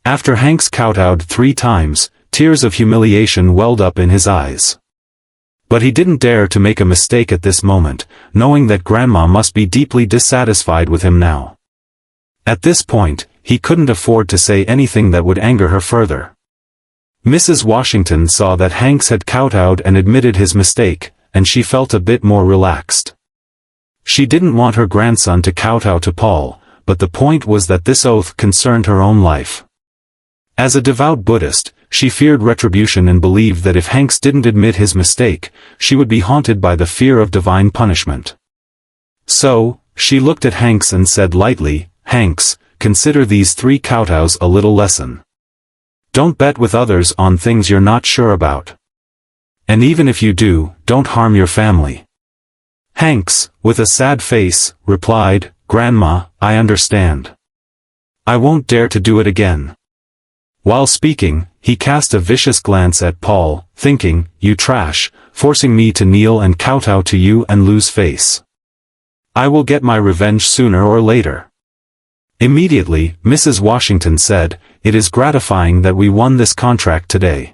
After Hanks kowtowed 3 times, tears of humiliation welled up in his eyes. But he didn't dare to make a mistake at this moment, knowing that Grandma must be deeply dissatisfied with him now. At this point, he couldn't afford to say anything that would anger her further. Mrs. Washington saw that Hanks had kowtowed and admitted his mistake, and she felt a bit more relaxed. She didn't want her grandson to kowtow to Paul, but the point was that this oath concerned her own life. As a devout Buddhist, she feared retribution and believed that if Hanks didn't admit his mistake, she would be haunted by the fear of divine punishment. So, she looked at Hanks and said lightly, "Hanks, consider these 3 kowtows a little lesson. Don't bet with others on things you're not sure about. And even if you do, don't harm your family." Hanks, with a sad face, replied, "Grandma, I understand. I won't dare to do it again." While speaking, he cast a vicious glance at Paul, thinking, "You trash, forcing me to kneel and kowtow to you and lose face. I will get my revenge sooner or later." Immediately, Mrs. Washington said, "It is gratifying that we won this contract today.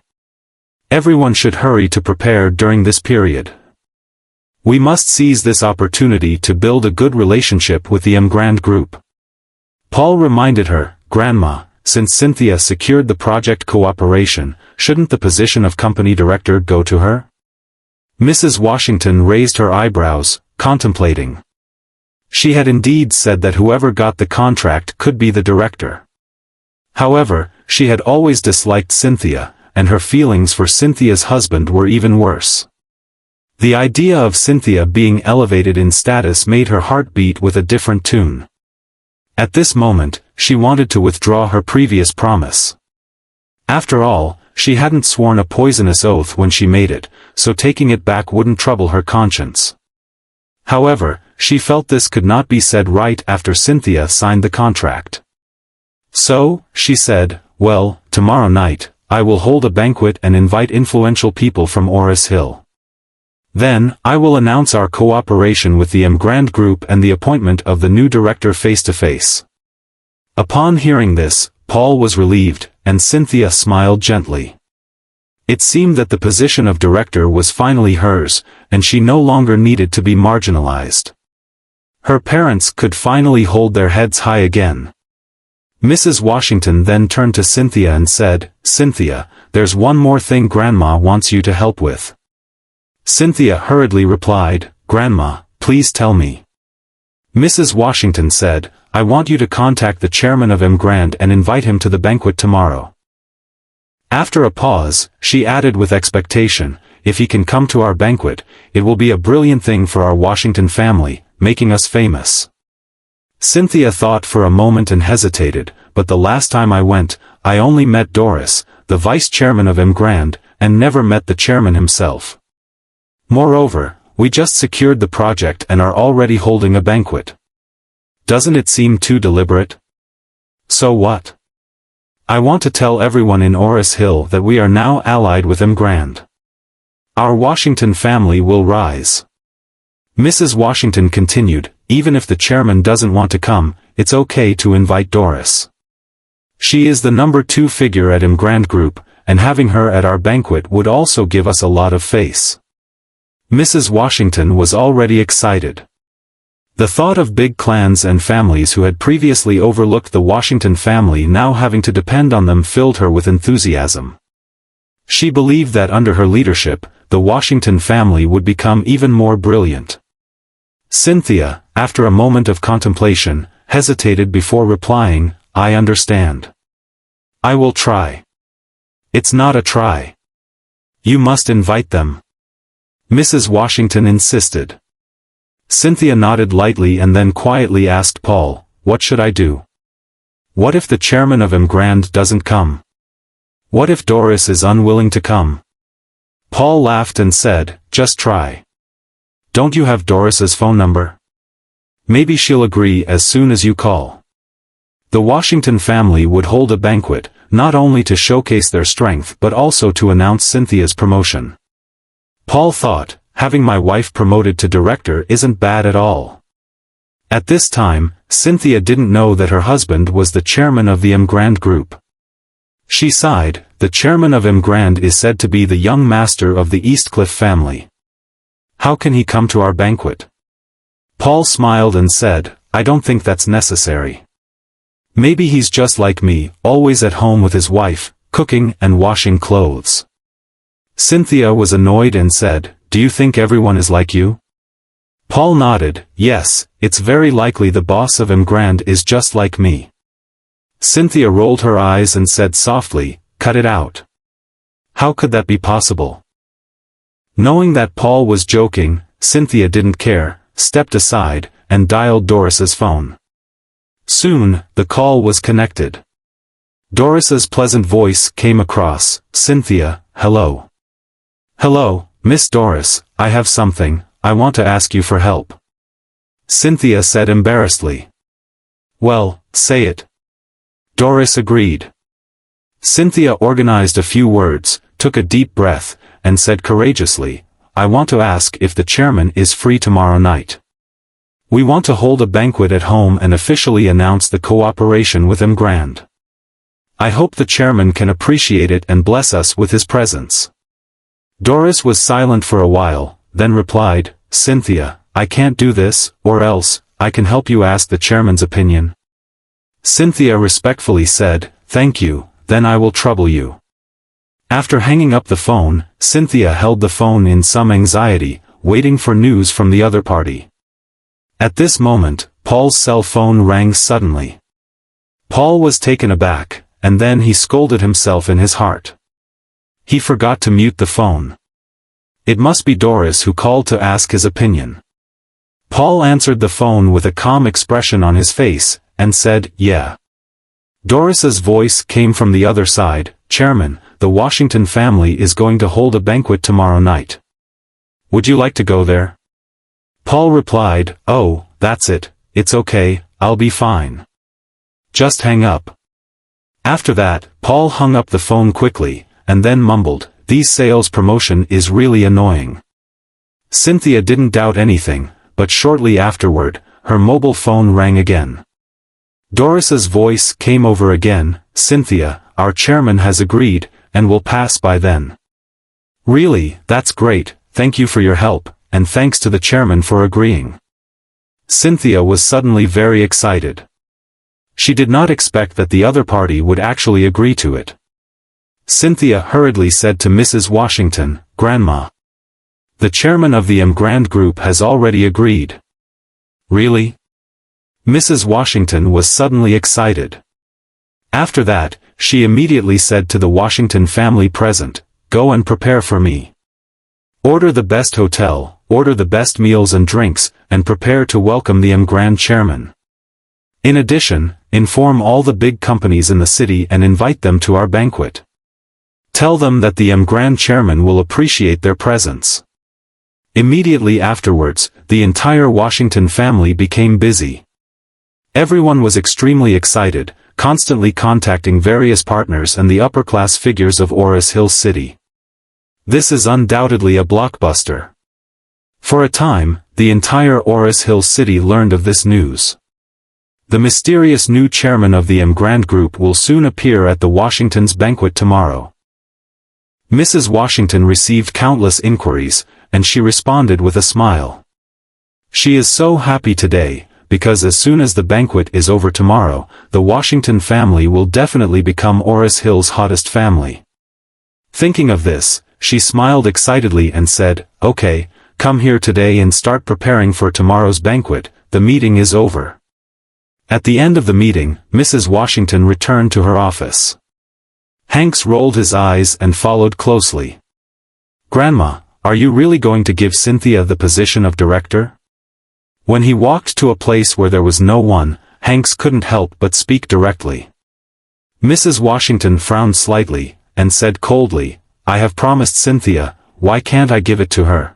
Everyone should hurry to prepare during this period. We must seize this opportunity to build a good relationship with the Emgrand Group." Paul reminded her, "Grandma, since Cynthia secured the project cooperation, shouldn't the position of company director go to her?" Mrs. Washington raised her eyebrows, contemplating. She had indeed said that whoever got the contract could be the director. However, she had always disliked Cynthia, and her feelings for Cynthia's husband were even worse. The idea of Cynthia being elevated in status made her heart beat with a different tune. At this moment, she wanted to withdraw her previous promise. After all, she hadn't sworn a poisonous oath when she made it, so taking it back wouldn't trouble her conscience. However, she felt this could not be said right after Cynthia signed the contract. So, she said, "Well, tomorrow night, I will hold a banquet and invite influential people from Oris Hill. Then, I will announce our cooperation with the Emgrand Group and the appointment of the new director face-to-face." Upon hearing this, Paul was relieved, and Cynthia smiled gently. It seemed that the position of director was finally hers, and she no longer needed to be marginalized. Her parents could finally hold their heads high again. Mrs. Washington then turned to Cynthia and said, "Cynthia, there's one more thing Grandma wants you to help with." Cynthia hurriedly replied, "Grandma, please tell me." Mrs. Washington said, "I want you to contact the chairman of Emgrand and invite him to the banquet tomorrow." After a pause, she added with expectation, "If he can come to our banquet, it will be a brilliant thing for our Washington family, making us famous." Cynthia thought for a moment and hesitated, "But the last time I went, I only met Doris, the vice chairman of Emgrand, and never met the chairman himself. Moreover, we just secured the project and are already holding a banquet. Doesn't it seem too deliberate?" "So what? I want to tell everyone in Oris Hill that we are now allied with Emgrand. Our Washington family will rise." Mrs. Washington continued, "Even if the chairman doesn't want to come, it's okay to invite Doris. She is the number 2 figure at Emgrand Group, and having her at our banquet would also give us a lot of face." Mrs. Washington was already excited. The thought of big clans and families who had previously overlooked the Washington family now having to depend on them filled her with enthusiasm. She believed that under her leadership, the Washington family would become even more brilliant. Cynthia, after a moment of contemplation, hesitated before replying, "I understand. I will try." "It's not a try. You must invite them," Mrs. Washington insisted. Cynthia nodded lightly and then quietly asked Paul, "What should I do? What if the chairman of Emgrand doesn't come? What if Doris is unwilling to come?" Paul laughed and said, "Just try. Don't you have Doris's phone number? Maybe she'll agree as soon as you call." The Washington family would hold a banquet, not only to showcase their strength but also to announce Cynthia's promotion. Paul thought, having my wife promoted to director isn't bad at all. At this time, Cynthia didn't know that her husband was the chairman of the Emgrand Group. She sighed. The chairman of Grand is said to be the young master of the Eastcliff family. How can he come to our banquet? Paul smiled and said, I don't think that's necessary. Maybe he's just like me, always at home with his wife, cooking and washing clothes. Cynthia was annoyed and said, Do you think everyone is like you? Paul nodded, Yes, it's very likely the boss of Grand is just like me. Cynthia rolled her eyes and said softly, Cut it out. How could that be possible? Knowing that Paul was joking, Cynthia didn't care, stepped aside, and dialed Doris's phone. Soon, the call was connected. Doris's pleasant voice came across, Cynthia, hello. Hello, Miss Doris, I have something, I want to ask you for help. Cynthia said embarrassedly. Well, say it. Doris agreed. Cynthia organized a few words, took a deep breath, and said courageously, I want to ask if the chairman is free tomorrow night. We want to hold a banquet at home and officially announce the cooperation with Grand. I hope the chairman can appreciate it and bless us with his presence. Doris was silent for a while, then replied, Cynthia, I can't do this, or else, I can help you ask the chairman's opinion. Cynthia respectfully said, Thank you, then I will trouble you. After hanging up the phone, Cynthia held the phone in some anxiety, waiting for news from the other party. At this moment, Paul's cell phone rang suddenly. Paul was taken aback, and then he scolded himself in his heart. He forgot to mute the phone. It must be Doris who called to ask his opinion. Paul answered the phone with a calm expression on his face, and said, Yeah. Doris's voice came from the other side, Chairman, the Washington family is going to hold a banquet tomorrow night. Would you like to go there? Paul replied, Oh, that's it, it's okay, I'll be fine. Just hang up. After that, Paul hung up the phone quickly, and then mumbled, This sales promotion is really annoying. Cynthia didn't doubt anything, but shortly afterward, her mobile phone rang again. Doris's voice came over again, Cynthia, our chairman has agreed, and will pass by then. Really, that's great, thank you for your help, and thanks to the chairman for agreeing. Cynthia was suddenly very excited. She did not expect that the other party would actually agree to it. Cynthia hurriedly said to Mrs. Washington, Grandma. The chairman of the Grand group has already agreed. Really? Mrs. Washington was suddenly excited. After that, she immediately said to the Washington family present, Go and prepare for me. Order the best hotel, order the best meals and drinks, and prepare to welcome the Grand chairman. In addition, inform all the big companies in the city and invite them to our banquet. Tell them that the Grand chairman will appreciate their presence. Immediately afterwards, the entire Washington family became busy. Everyone was extremely excited, constantly contacting various partners and the upper-class figures of Oris Hill City. This is undoubtedly a blockbuster. For a time, the entire Oris Hill City learned of this news. The mysterious new chairman of the Grand group will soon appear at the Washington's banquet tomorrow. Mrs. Washington received countless inquiries, and she responded with a smile. She is so happy today, because as soon as the banquet is over tomorrow, the Washington family will definitely become Oris Hill's hottest family. Thinking of this, she smiled excitedly and said, Okay, come here today and start preparing for tomorrow's banquet, the meeting is over. At the end of the meeting, Mrs. Washington returned to her office. Hanks rolled his eyes and followed closely. Grandma, are you really going to give Cynthia the position of director? When he walked to a place where there was no one, Hanks couldn't help but speak directly. Mrs. Washington frowned slightly, and said coldly, I have promised Cynthia, why can't I give it to her?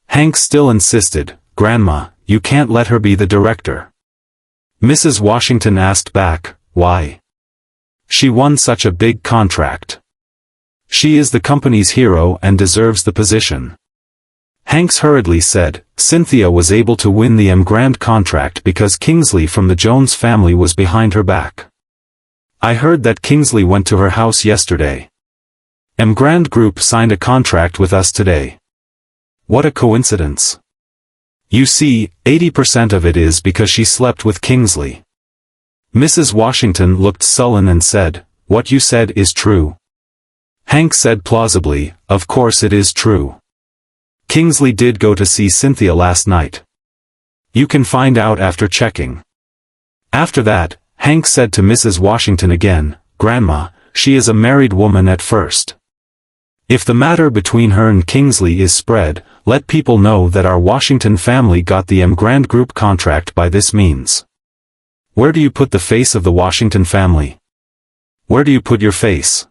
Hanks still insisted, Grandma, you can't let her be the director. Mrs. Washington asked back, why? She won such a big contract. She is the company's hero and deserves the position. Hanks hurriedly said, Cynthia was able to win the Grand contract because Kingsley from the Jones family was behind her back. I heard that Kingsley went to her house yesterday. Grand Group signed a contract with us today. What a coincidence. You see, 80% of it is because she slept with Kingsley. Mrs. Washington looked sullen and said, "What you said is true." Hank said plausibly, "Of course it is true. Kingsley did go to see Cynthia last night. You can find out after checking." After that, Hank said to Mrs. Washington again, "Grandma, she is a married woman at first. If the matter between her and Kingsley is spread, let people know that our Washington family got the Grand Group contract by this means. Where do you put the face of the Washington family? Where do you put your face?"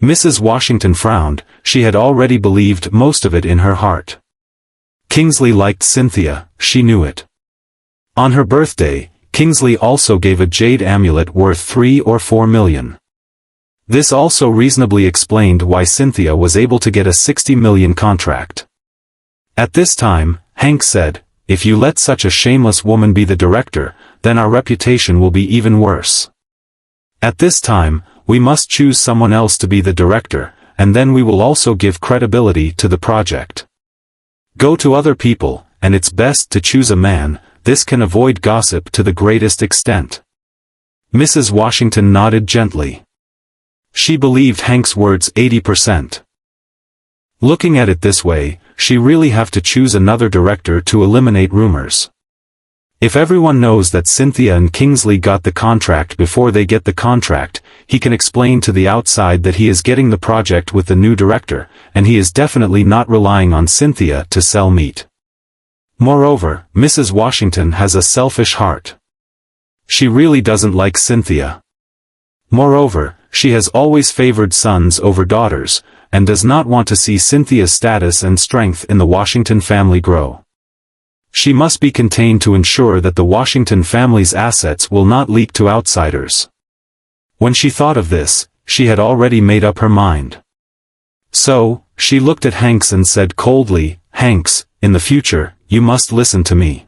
Mrs. Washington frowned. She had already believed most of it in her heart. Kingsley liked Cynthia, she knew it. On her birthday, Kingsley also gave a jade amulet worth 3 or 4 million. This also reasonably explained why Cynthia was able to get a 60 million contract. At this time, Hank said, "If you let such a shameless woman be the director, then our reputation will be even worse. At this time, we must choose someone else to be the director, and then we will also give credibility to the project. Go to other people, and it's best to choose a man. This can avoid gossip to the greatest extent." Mrs. Washington nodded gently. She believed Hank's words 80%. Looking at it this way, she really have to choose another director to eliminate rumors. If everyone knows that Cynthia and Kingsley got the contract before they get the contract, he can explain to the outside that he is getting the project with the new director, and he is definitely not relying on Cynthia to sell meat. Moreover, Mrs. Washington has a selfish heart. She really doesn't like Cynthia. Moreover, she has always favored sons over daughters, and does not want to see Cynthia's status and strength in the Washington family grow. She must be contained to ensure that the Washington family's assets will not leak to outsiders. When she thought of this, she had already made up her mind. So, she looked at Hanks and said coldly, "Hanks, in the future, you must listen to me.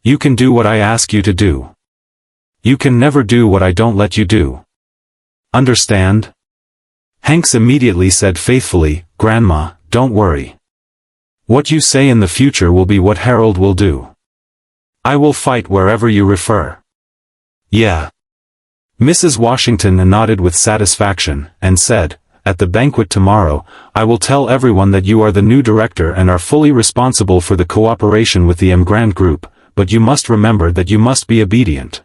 You can do what I ask you to do. You can never do what I don't let you do. Understand?" Hanks immediately said faithfully, "Grandma, don't worry. What you say in the future will be what Harold will do. I will fight wherever you refer." "Yeah." Mrs. Washington nodded with satisfaction, and said, "At the banquet tomorrow, I will tell everyone that you are the new director and are fully responsible for the cooperation with the Grand Group, but you must remember that you must be obedient.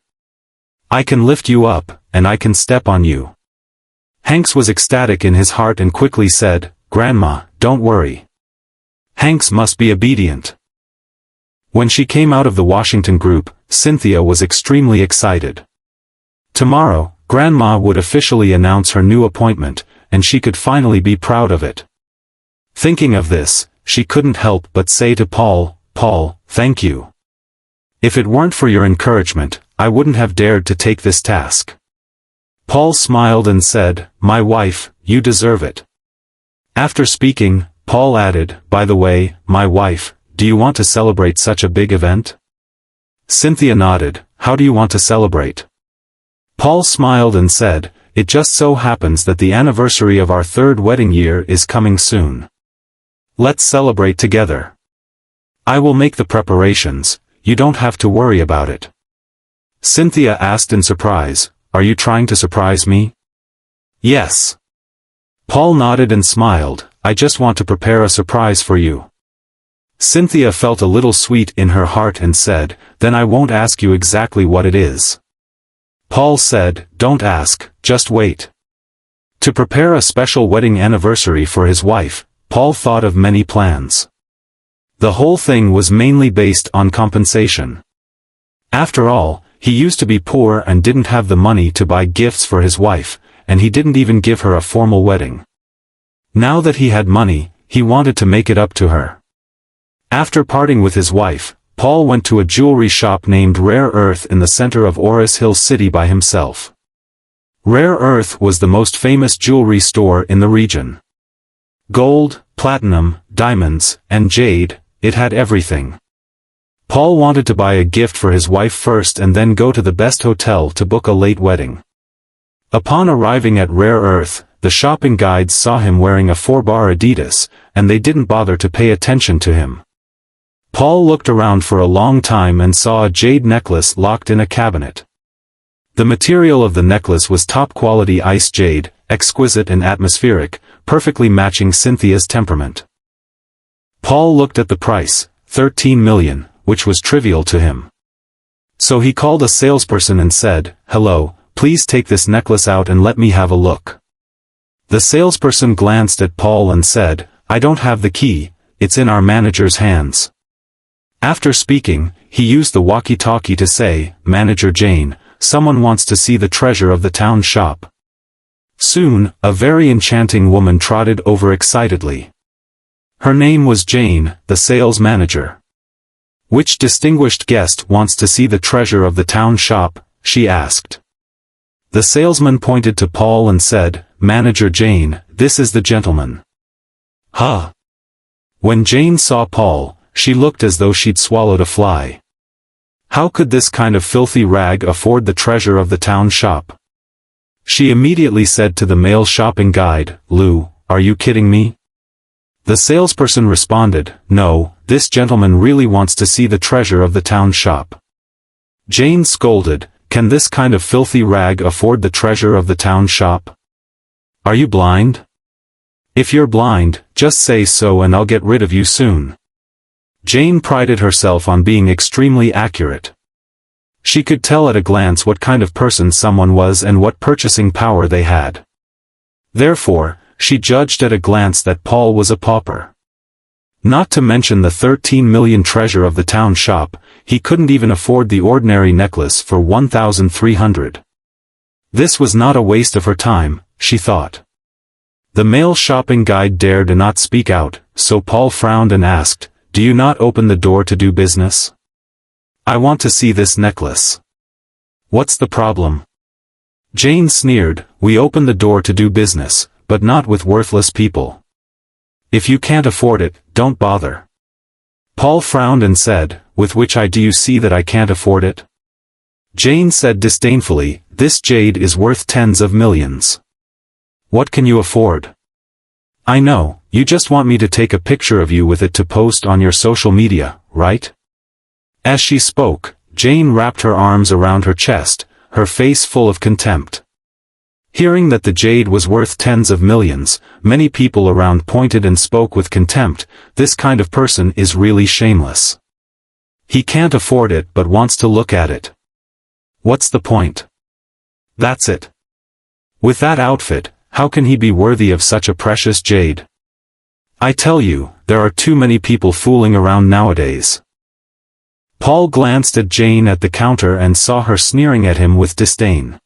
I can lift you up, and I can step on you." Hanks was ecstatic in his heart and quickly said, "Grandma, don't worry. Hanks must be obedient." When she came out of the Washington Group, Cynthia was extremely excited. Tomorrow, Grandma would officially announce her new appointment, and she could finally be proud of it. Thinking of this, she couldn't help but say to Paul, "Paul, thank you. If it weren't for your encouragement, I wouldn't have dared to take this task." Paul smiled and said, "My wife, you deserve it." After speaking, Paul added, "By the way, my wife, do you want to celebrate such a big event?" Cynthia nodded. "How do you want to celebrate?" Paul smiled and said, "It just so happens that the anniversary of our 3rd wedding year is coming soon. Let's celebrate together. I will make the preparations, you don't have to worry about it." Cynthia asked in surprise, "Are you trying to surprise me?" "Yes." Paul nodded and smiled, "I just want to prepare a surprise for you." Cynthia felt a little sweet in her heart and said, "Then I won't ask you exactly what it is." Paul said, "Don't ask, just wait." To prepare a special wedding anniversary for his wife, Paul thought of many plans. The whole thing was mainly based on compensation. After all, he used to be poor and didn't have the money to buy gifts for his wife, and he didn't even give her a formal wedding. Now that he had money, he wanted to make it up to her. After parting with his wife, Paul went to a jewelry shop named Rare Earth in the center of Oris Hill City by himself. Rare Earth was the most famous jewelry store in the region. Gold, platinum, diamonds, and jade, it had everything. Paul wanted to buy a gift for his wife first and then go to the best hotel to book a late wedding. Upon arriving at Rare Earth, the shopping guides saw him wearing a 4-bar Adidas, and they didn't bother to pay attention to him. Paul looked around for a long time and saw a jade necklace locked in a cabinet. The material of the necklace was top-quality ice jade, exquisite and atmospheric, perfectly matching Cynthia's temperament. Paul looked at the price, 13 million, which was trivial to him. So he called a salesperson and said, "Hello, please take this necklace out and let me have a look." The salesperson glanced at Paul and said, "I don't have the key, it's in our manager's hands." After speaking, he used the walkie-talkie to say, "Manager Jane, someone wants to see the treasure of the town shop." Soon, a very enchanting woman trotted over excitedly. Her name was Jane, the sales manager. "Which distinguished guest wants to see the treasure of the town shop?" she asked. The salesman pointed to Paul and said, "Manager Jane, this is the gentleman." Huh! When Jane saw Paul, she looked as though she'd swallowed a fly. How could this kind of filthy rag afford the treasure of the town shop? She immediately said to the male shopping guide, "Lou, are you kidding me?" The salesperson responded, "No, this gentleman really wants to see the treasure of the town shop." Jane scolded, "Can this kind of filthy rag afford the treasure of the town shop? Are you blind? If you're blind, just say so and I'll get rid of you soon." Jane prided herself on being extremely accurate. She could tell at a glance what kind of person someone was and what purchasing power they had. Therefore, she judged at a glance that Paul was a pauper. Not to mention the 13 million treasure of the town shop, he couldn't even afford the ordinary necklace for 1,300. This was not a waste of her time, she thought. The male shopping guide dared not speak out, so Paul frowned and asked, "Do you not open the door to do business? I want to see this necklace." "What's the problem?" Jane sneered, "We open the door to do business, but not with worthless people. If you can't afford it, don't bother." Paul frowned and said, "With which eye do you see that I can't afford it?" Jane said disdainfully, "This jade is worth tens of millions. What can you afford? I know, you just want me to take a picture of you with it to post on your social media, right?" As she spoke, Jane wrapped her arms around her chest, her face full of contempt. Hearing that the jade was worth tens of millions, many people around pointed and spoke with contempt. This kind of person is really shameless. He can't afford it but wants to look at it. What's the point? That's it. With that outfit, how can he be worthy of such a precious jade? I tell you, there are too many people fooling around nowadays. Paul glanced at Jane at the counter and saw her sneering at him with disdain.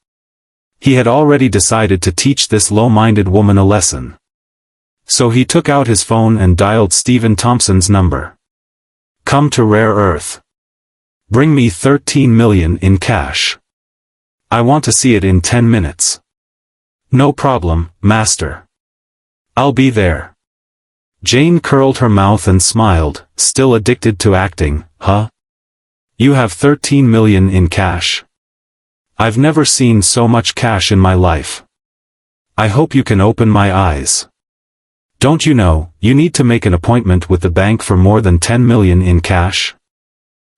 He had already decided to teach this low-minded woman a lesson. So he took out his phone and dialed Stephen Thompson's number. "Come to Rare Earth. Bring me 13 million in cash. I want to see it in 10 minutes. "No problem, master. I'll be there." Jane curled her mouth and smiled, still addicted to acting. "Huh? You have 13 million in cash? I've never seen so much cash in my life. I hope you can open my eyes. Don't you know, you need to make an appointment with the bank for more than 10 million in cash?"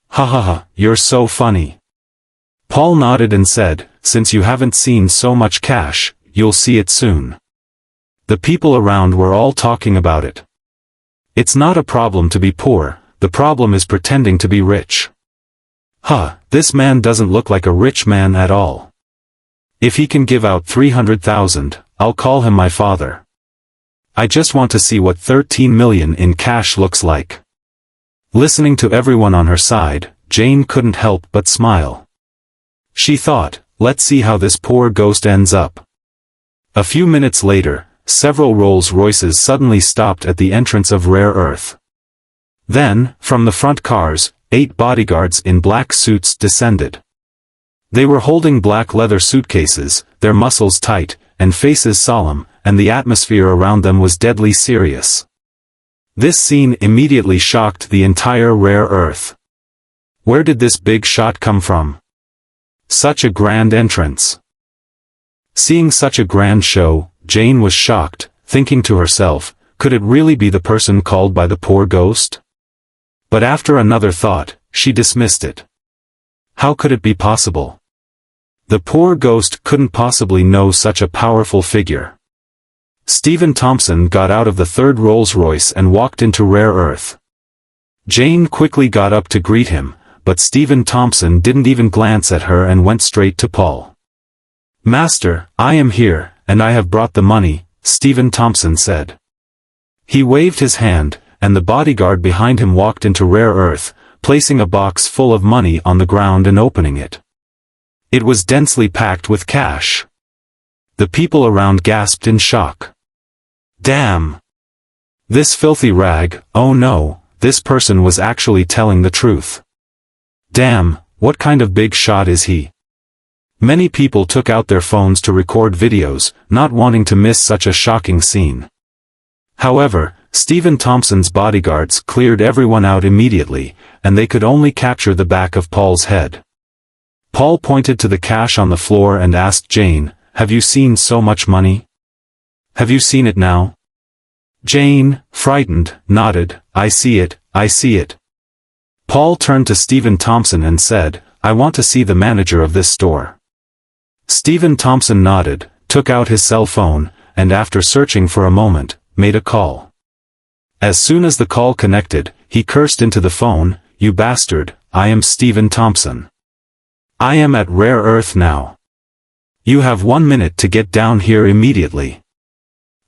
"Ha ha ha, you're so funny." Paul nodded and said, "Since you haven't seen so much cash, you'll see it soon." The people around were all talking about it. It's not a problem to be poor, the problem is pretending to be rich. Huh, this man doesn't look like a rich man at all. If he can give out 300,000, I'll call him my father. I just want to see what 13 million in cash looks like. Listening to everyone on her side, Jane couldn't help but smile. She thought, let's see how this poor ghost ends up. A few minutes later, several Rolls-Royces suddenly stopped at the entrance of Rare Earth. Then, from the front cars, 8 bodyguards in black suits descended. They were holding black leather suitcases, their muscles tight, and faces solemn, and the atmosphere around them was deadly serious. This scene immediately shocked the entire Rare Earth. Where did this big shot come from? Such a grand entrance. Seeing such a grand show, Jane was shocked, thinking to herself, could it really be the person called by the poor ghost? But after another thought, she dismissed it. How could it be possible? The poor ghost couldn't possibly know such a powerful figure. Stephen Thompson got out of the third Rolls-Royce and walked into Rare Earth. Jane quickly got up to greet him, but Stephen Thompson didn't even glance at her and went straight to Paul. "Master, I am here, and I have brought the money," Stephen Thompson said. He waved his hand, and the bodyguard behind him walked into Rare Earth, placing a box full of money on the ground and opening it. It was densely packed with cash. The people around gasped in shock. Damn! This filthy rag, oh no, this person was actually telling the truth. Damn, what kind of big shot is he? Many people took out their phones to record videos, not wanting to miss such a shocking scene. However, Stephen Thompson's bodyguards cleared everyone out immediately, and they could only capture the back of Paul's head. Paul pointed to the cash on the floor and asked Jane, "Have you seen so much money? Have you seen it now?" Jane, frightened, nodded, "I see it, I see it." Paul turned to Stephen Thompson and said, "I want to see the manager of this store." Stephen Thompson nodded, took out his cell phone, and after searching for a moment, made a call. As soon as the call connected, he cursed into the phone, "You bastard, I am Stephen Thompson. I am at Rare Earth now. You have 1 minute to get down here immediately.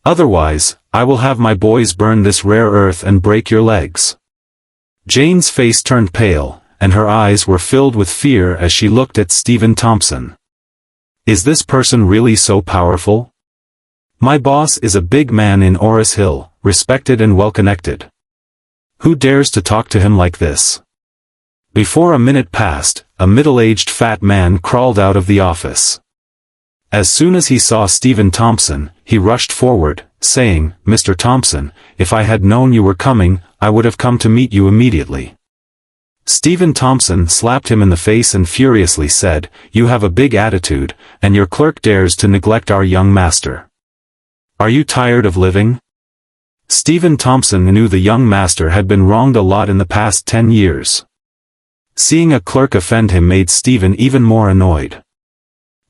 Otherwise, I will have my boys burn this rare earth and break your legs." Jane's face turned pale, and her eyes were filled with fear as she looked at Stephen Thompson. Is this person really so powerful? My boss is a big man in Oris Hill, respected and well-connected. Who dares to talk to him like this? Before a minute passed, a middle-aged fat man crawled out of the office. As soon as he saw Stephen Thompson, he rushed forward, saying, "Mr. Thompson, if I had known you were coming, I would have come to meet you immediately." Stephen Thompson slapped him in the face and furiously said, "You have a big attitude, and your clerk dares to neglect our young master. Are you tired of living?" Stephen Thompson knew the young master had been wronged a lot in the past 10 years. Seeing a clerk offend him made Stephen even more annoyed.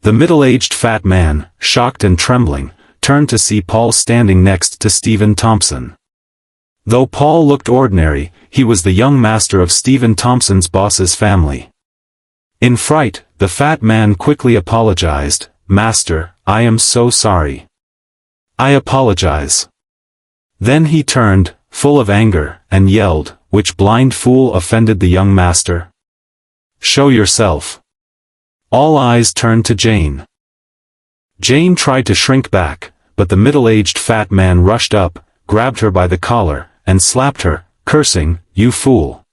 The middle-aged fat man, shocked and trembling, turned to see Paul standing next to Stephen Thompson. Though Paul looked ordinary, he was the young master of Stephen Thompson's boss's family. In fright, the fat man quickly apologized, "Master, I am so sorry. I apologize." Then he turned, full of anger, and yelled, "Which blind fool offended the young master? Show yourself." All eyes turned to Jane. Jane tried to shrink back, but the middle-aged fat man rushed up, grabbed her by the collar, and slapped her, cursing, "You fool!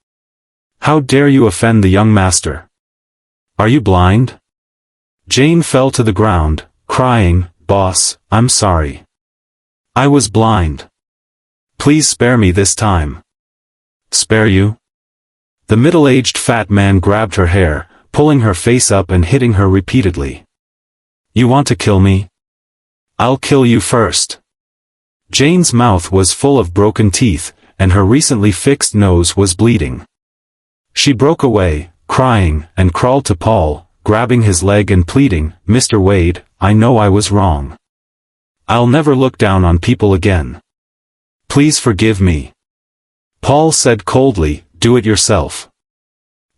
How dare you offend the young master? Are you blind?" Jane fell to the ground, crying, "Boss, I'm sorry. I was blind. Please spare me this time." "Spare you?" The middle-aged fat man grabbed her hair, pulling her face up and hitting her repeatedly. "You want to kill me? I'll kill you first." Jane's mouth was full of broken teeth, and her recently fixed nose was bleeding. She broke away, crying, and crawled to Paul, grabbing his leg and pleading, "Mr. Wade, I know I was wrong. I'll never look down on people again. Please forgive me." Paul said coldly, "Do it yourself."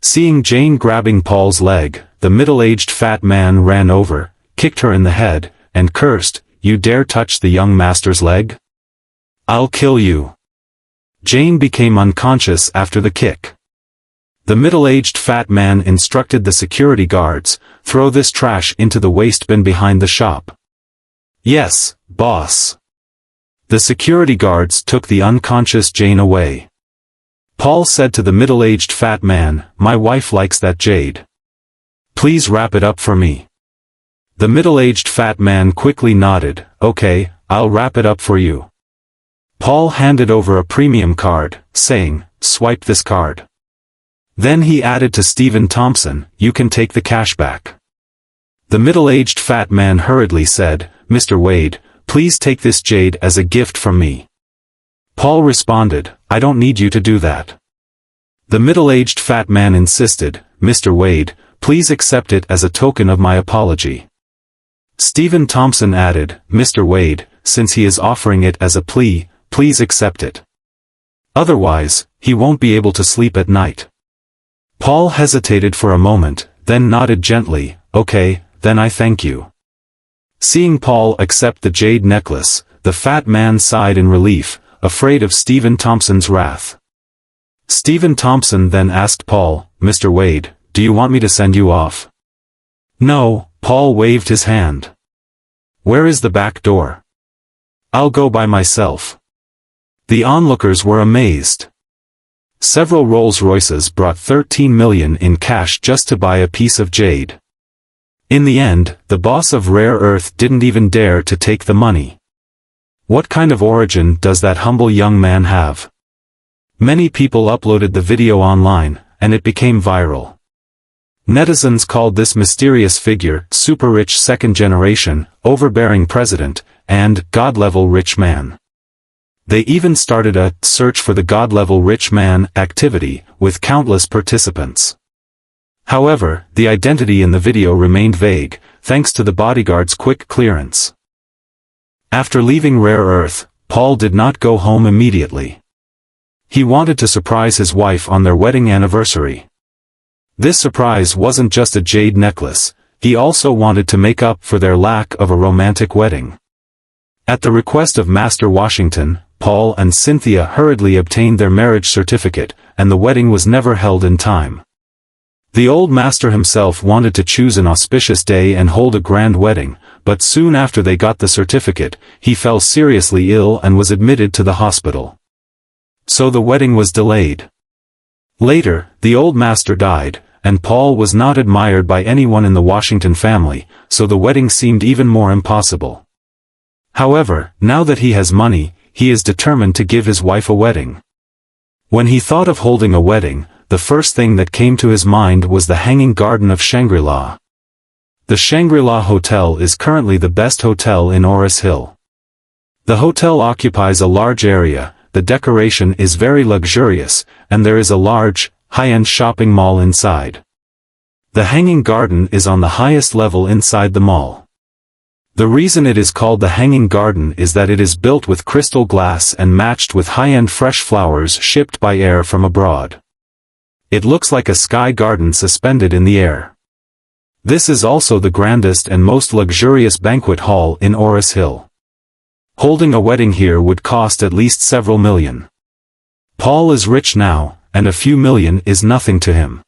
Seeing Jane grabbing Paul's leg, the middle-aged fat man ran over, kicked her in the head, and cursed, "You dare touch the young master's leg? I'll kill you." Jane became unconscious after the kick. The middle-aged fat man instructed the security guards, "Throw this trash into the waste bin behind the shop." "Yes, boss." The security guards took the unconscious Jane away. Paul said to the middle-aged fat man, "My wife likes that jade. Please wrap it up for me." The middle-aged fat man quickly nodded, "Okay, I'll wrap it up for you." Paul handed over a premium card, saying, "Swipe this card." Then he added to Stephen Thompson, "You can take the cash back." The middle-aged fat man hurriedly said, "Mr. Wade, please take this jade as a gift from me." Paul responded, "I don't need you to do that." The middle-aged fat man insisted, "Mr. Wade, please accept it as a token of my apology." Stephen Thompson added, "Mr. Wade, since he is offering it as a plea, please accept it. Otherwise, he won't be able to sleep at night." Paul hesitated for a moment, then nodded gently, "Okay, then I thank you." Seeing Paul accept the jade necklace, the fat man sighed in relief, afraid of Stephen Thompson's wrath. Stephen Thompson then asked Paul, "Mr. Wade, do you want me to send you off?" "No," Paul waved his hand. "Where is the back door?" "I'll go by myself." The onlookers were amazed. Several Rolls-Royces brought $13 million in cash just to buy a piece of jade. In the end, the boss of Rare Earth didn't even dare to take the money. What kind of origin does that humble young man have? Many people uploaded the video online, and it became viral. Netizens called this mysterious figure, super-rich second-generation, overbearing president, and God-level rich man. They even started a search for the God-level rich man activity, with countless participants. However, the identity in the video remained vague, thanks to the bodyguard's quick clearance. After leaving Rare Earth, Paul did not go home immediately. He wanted to surprise his wife on their wedding anniversary. This surprise wasn't just a jade necklace, he also wanted to make up for their lack of a romantic wedding. At the request of Master Washington, Paul and Cynthia hurriedly obtained their marriage certificate, and the wedding was never held in time. The old master himself wanted to choose an auspicious day and hold a grand wedding, but soon after they got the certificate, he fell seriously ill and was admitted to the hospital. So the wedding was delayed. Later, the old master died, and Paul was not admired by anyone in the Washington family, so the wedding seemed even more impossible. However, now that he has money, he is determined to give his wife a wedding. When he thought of holding a wedding, the first thing that came to his mind was the Hanging Garden of Shangri-La. The Shangri-La Hotel is currently the best hotel in Oris Hill. The hotel occupies a large area, the decoration is very luxurious, and there is a large, high-end shopping mall inside. The Hanging Garden is on the highest level inside the mall. The reason it is called the Hanging Garden is that it is built with crystal glass and matched with high-end fresh flowers shipped by air from abroad. It looks like a sky garden suspended in the air. This is also the grandest and most luxurious banquet hall in Oris Hill. Holding a wedding here would cost at least several million. Paul is rich now, and a few million is nothing to him.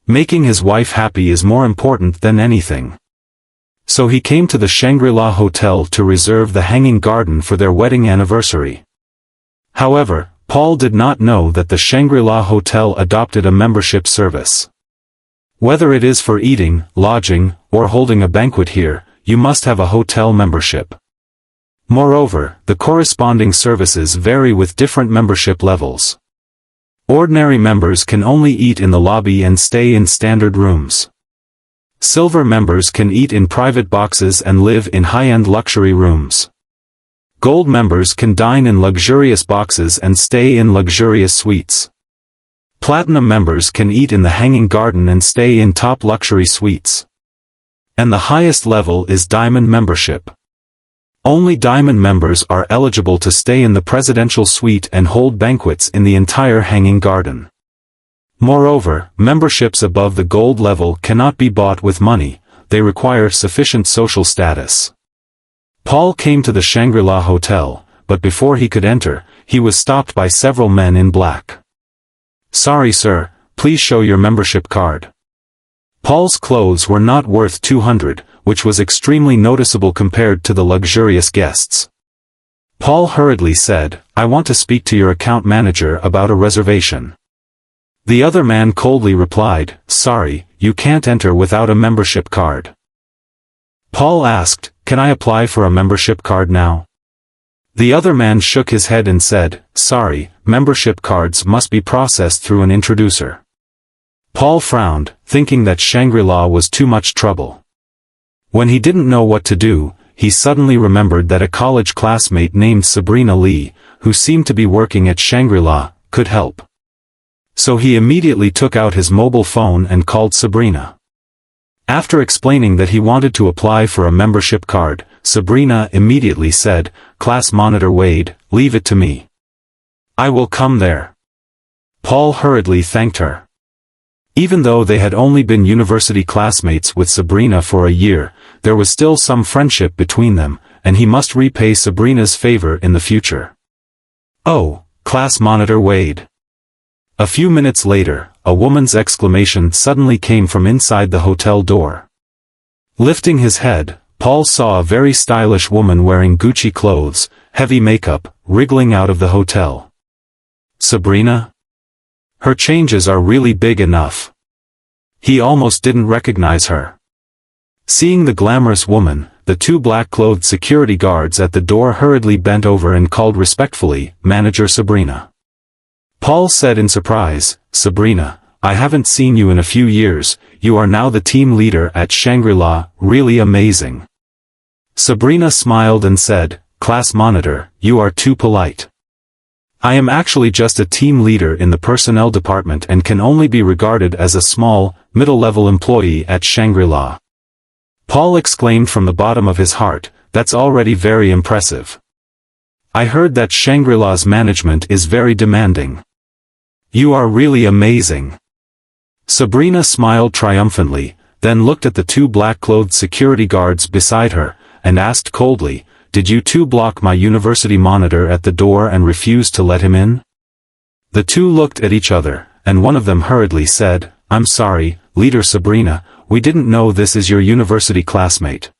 Making his wife happy is more important than anything. So he came to the Shangri-La Hotel to reserve the Hanging Garden for their wedding anniversary. However, Paul did not know that the Shangri-La Hotel adopted a membership service. Whether it is for eating, lodging, or holding a banquet here, you must have a hotel membership. Moreover, the corresponding services vary with different membership levels. Ordinary members can only eat in the lobby and stay in standard rooms. Silver members can eat in private boxes and live in high-end luxury rooms. Gold members can dine in luxurious boxes and stay in luxurious suites. Platinum members can eat in the Hanging Garden and stay in top luxury suites. And the highest level is diamond membership. Only diamond members are eligible to stay in the presidential suite and hold banquets in the entire Hanging Garden. Moreover, memberships above the gold level cannot be bought with money, they require sufficient social status. Paul came to the Shangri-La Hotel, but before he could enter, he was stopped by several men in black. "Sorry sir, please show your membership card." Paul's clothes were not worth $200, which was extremely noticeable compared to the luxurious guests. Paul hurriedly said, "I want to speak to your account manager about a reservation." The other man coldly replied, "Sorry, you can't enter without a membership card." Paul asked, "Can I apply for a membership card now?" The other man shook his head and said, "Sorry, membership cards must be processed through an introducer." Paul frowned, thinking that Shangri-La was too much trouble. When he didn't know what to do, he suddenly remembered that a college classmate named Sabrina Lee, who seemed to be working at Shangri-La, could help. So he immediately took out his mobile phone and called Sabrina. After explaining that he wanted to apply for a membership card, Sabrina immediately said, "Class monitor Wade, leave it to me. I will come there." Paul hurriedly thanked her. Even though they had only been university classmates with Sabrina for a year, there was still some friendship between them, and he must repay Sabrina's favor in the future. "Oh, class monitor Wade." A few minutes later, a woman's exclamation suddenly came from inside the hotel door. Lifting his head, Paul saw a very stylish woman wearing Gucci clothes, heavy makeup, wriggling out of the hotel. Sabrina? Her changes are really big enough. He almost didn't recognize her. Seeing the glamorous woman, the two black-clothed security guards at the door hurriedly bent over and called respectfully, "Manager Sabrina." Paul said in surprise, "Sabrina, I haven't seen you in a few years, you are now the team leader at Shangri-La, really amazing." Sabrina smiled and said, "Class monitor, you are too polite. I am actually just a team leader in the personnel department and can only be regarded as a small, middle-level employee at Shangri-La." Paul exclaimed from the bottom of his heart, "That's already very impressive. I heard that Shangri-La's management is very demanding. You are really amazing." Sabrina smiled triumphantly, then looked at the two black-clothed security guards beside her, and asked coldly, "Did you two block my university monitor at the door and refuse to let him in?" The two looked at each other, and one of them hurriedly said, "I'm sorry, Leader Sabrina, we didn't know this is your university classmate.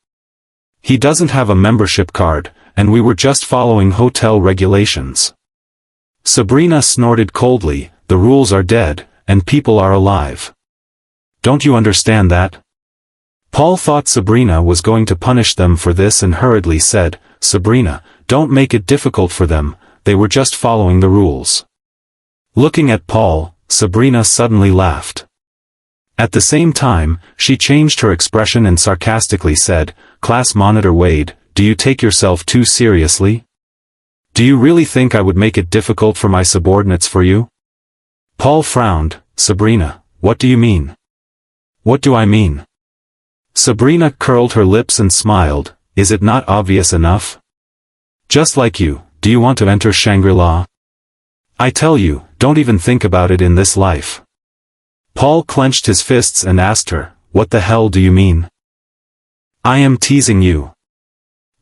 He doesn't have a membership card, and we were just following hotel regulations." Sabrina snorted coldly, "The rules are dead, and people are alive. Don't you understand that?" Paul thought Sabrina was going to punish them for this and hurriedly said, "Sabrina, don't make it difficult for them, they were just following the rules." Looking at Paul, Sabrina suddenly laughed. At the same time, she changed her expression and sarcastically said, "Class monitor Wade, do you take yourself too seriously? Do you really think I would make it difficult for my subordinates for you?" Paul frowned. "Sabrina, what do you mean?" "What do I mean?" Sabrina curled her lips and smiled, "Is it not obvious enough? Just like you, do you want to enter Shangri-La? I tell you, don't even think about it in this life." Paul clenched his fists and asked her, "What the hell do you mean?" "I am teasing you."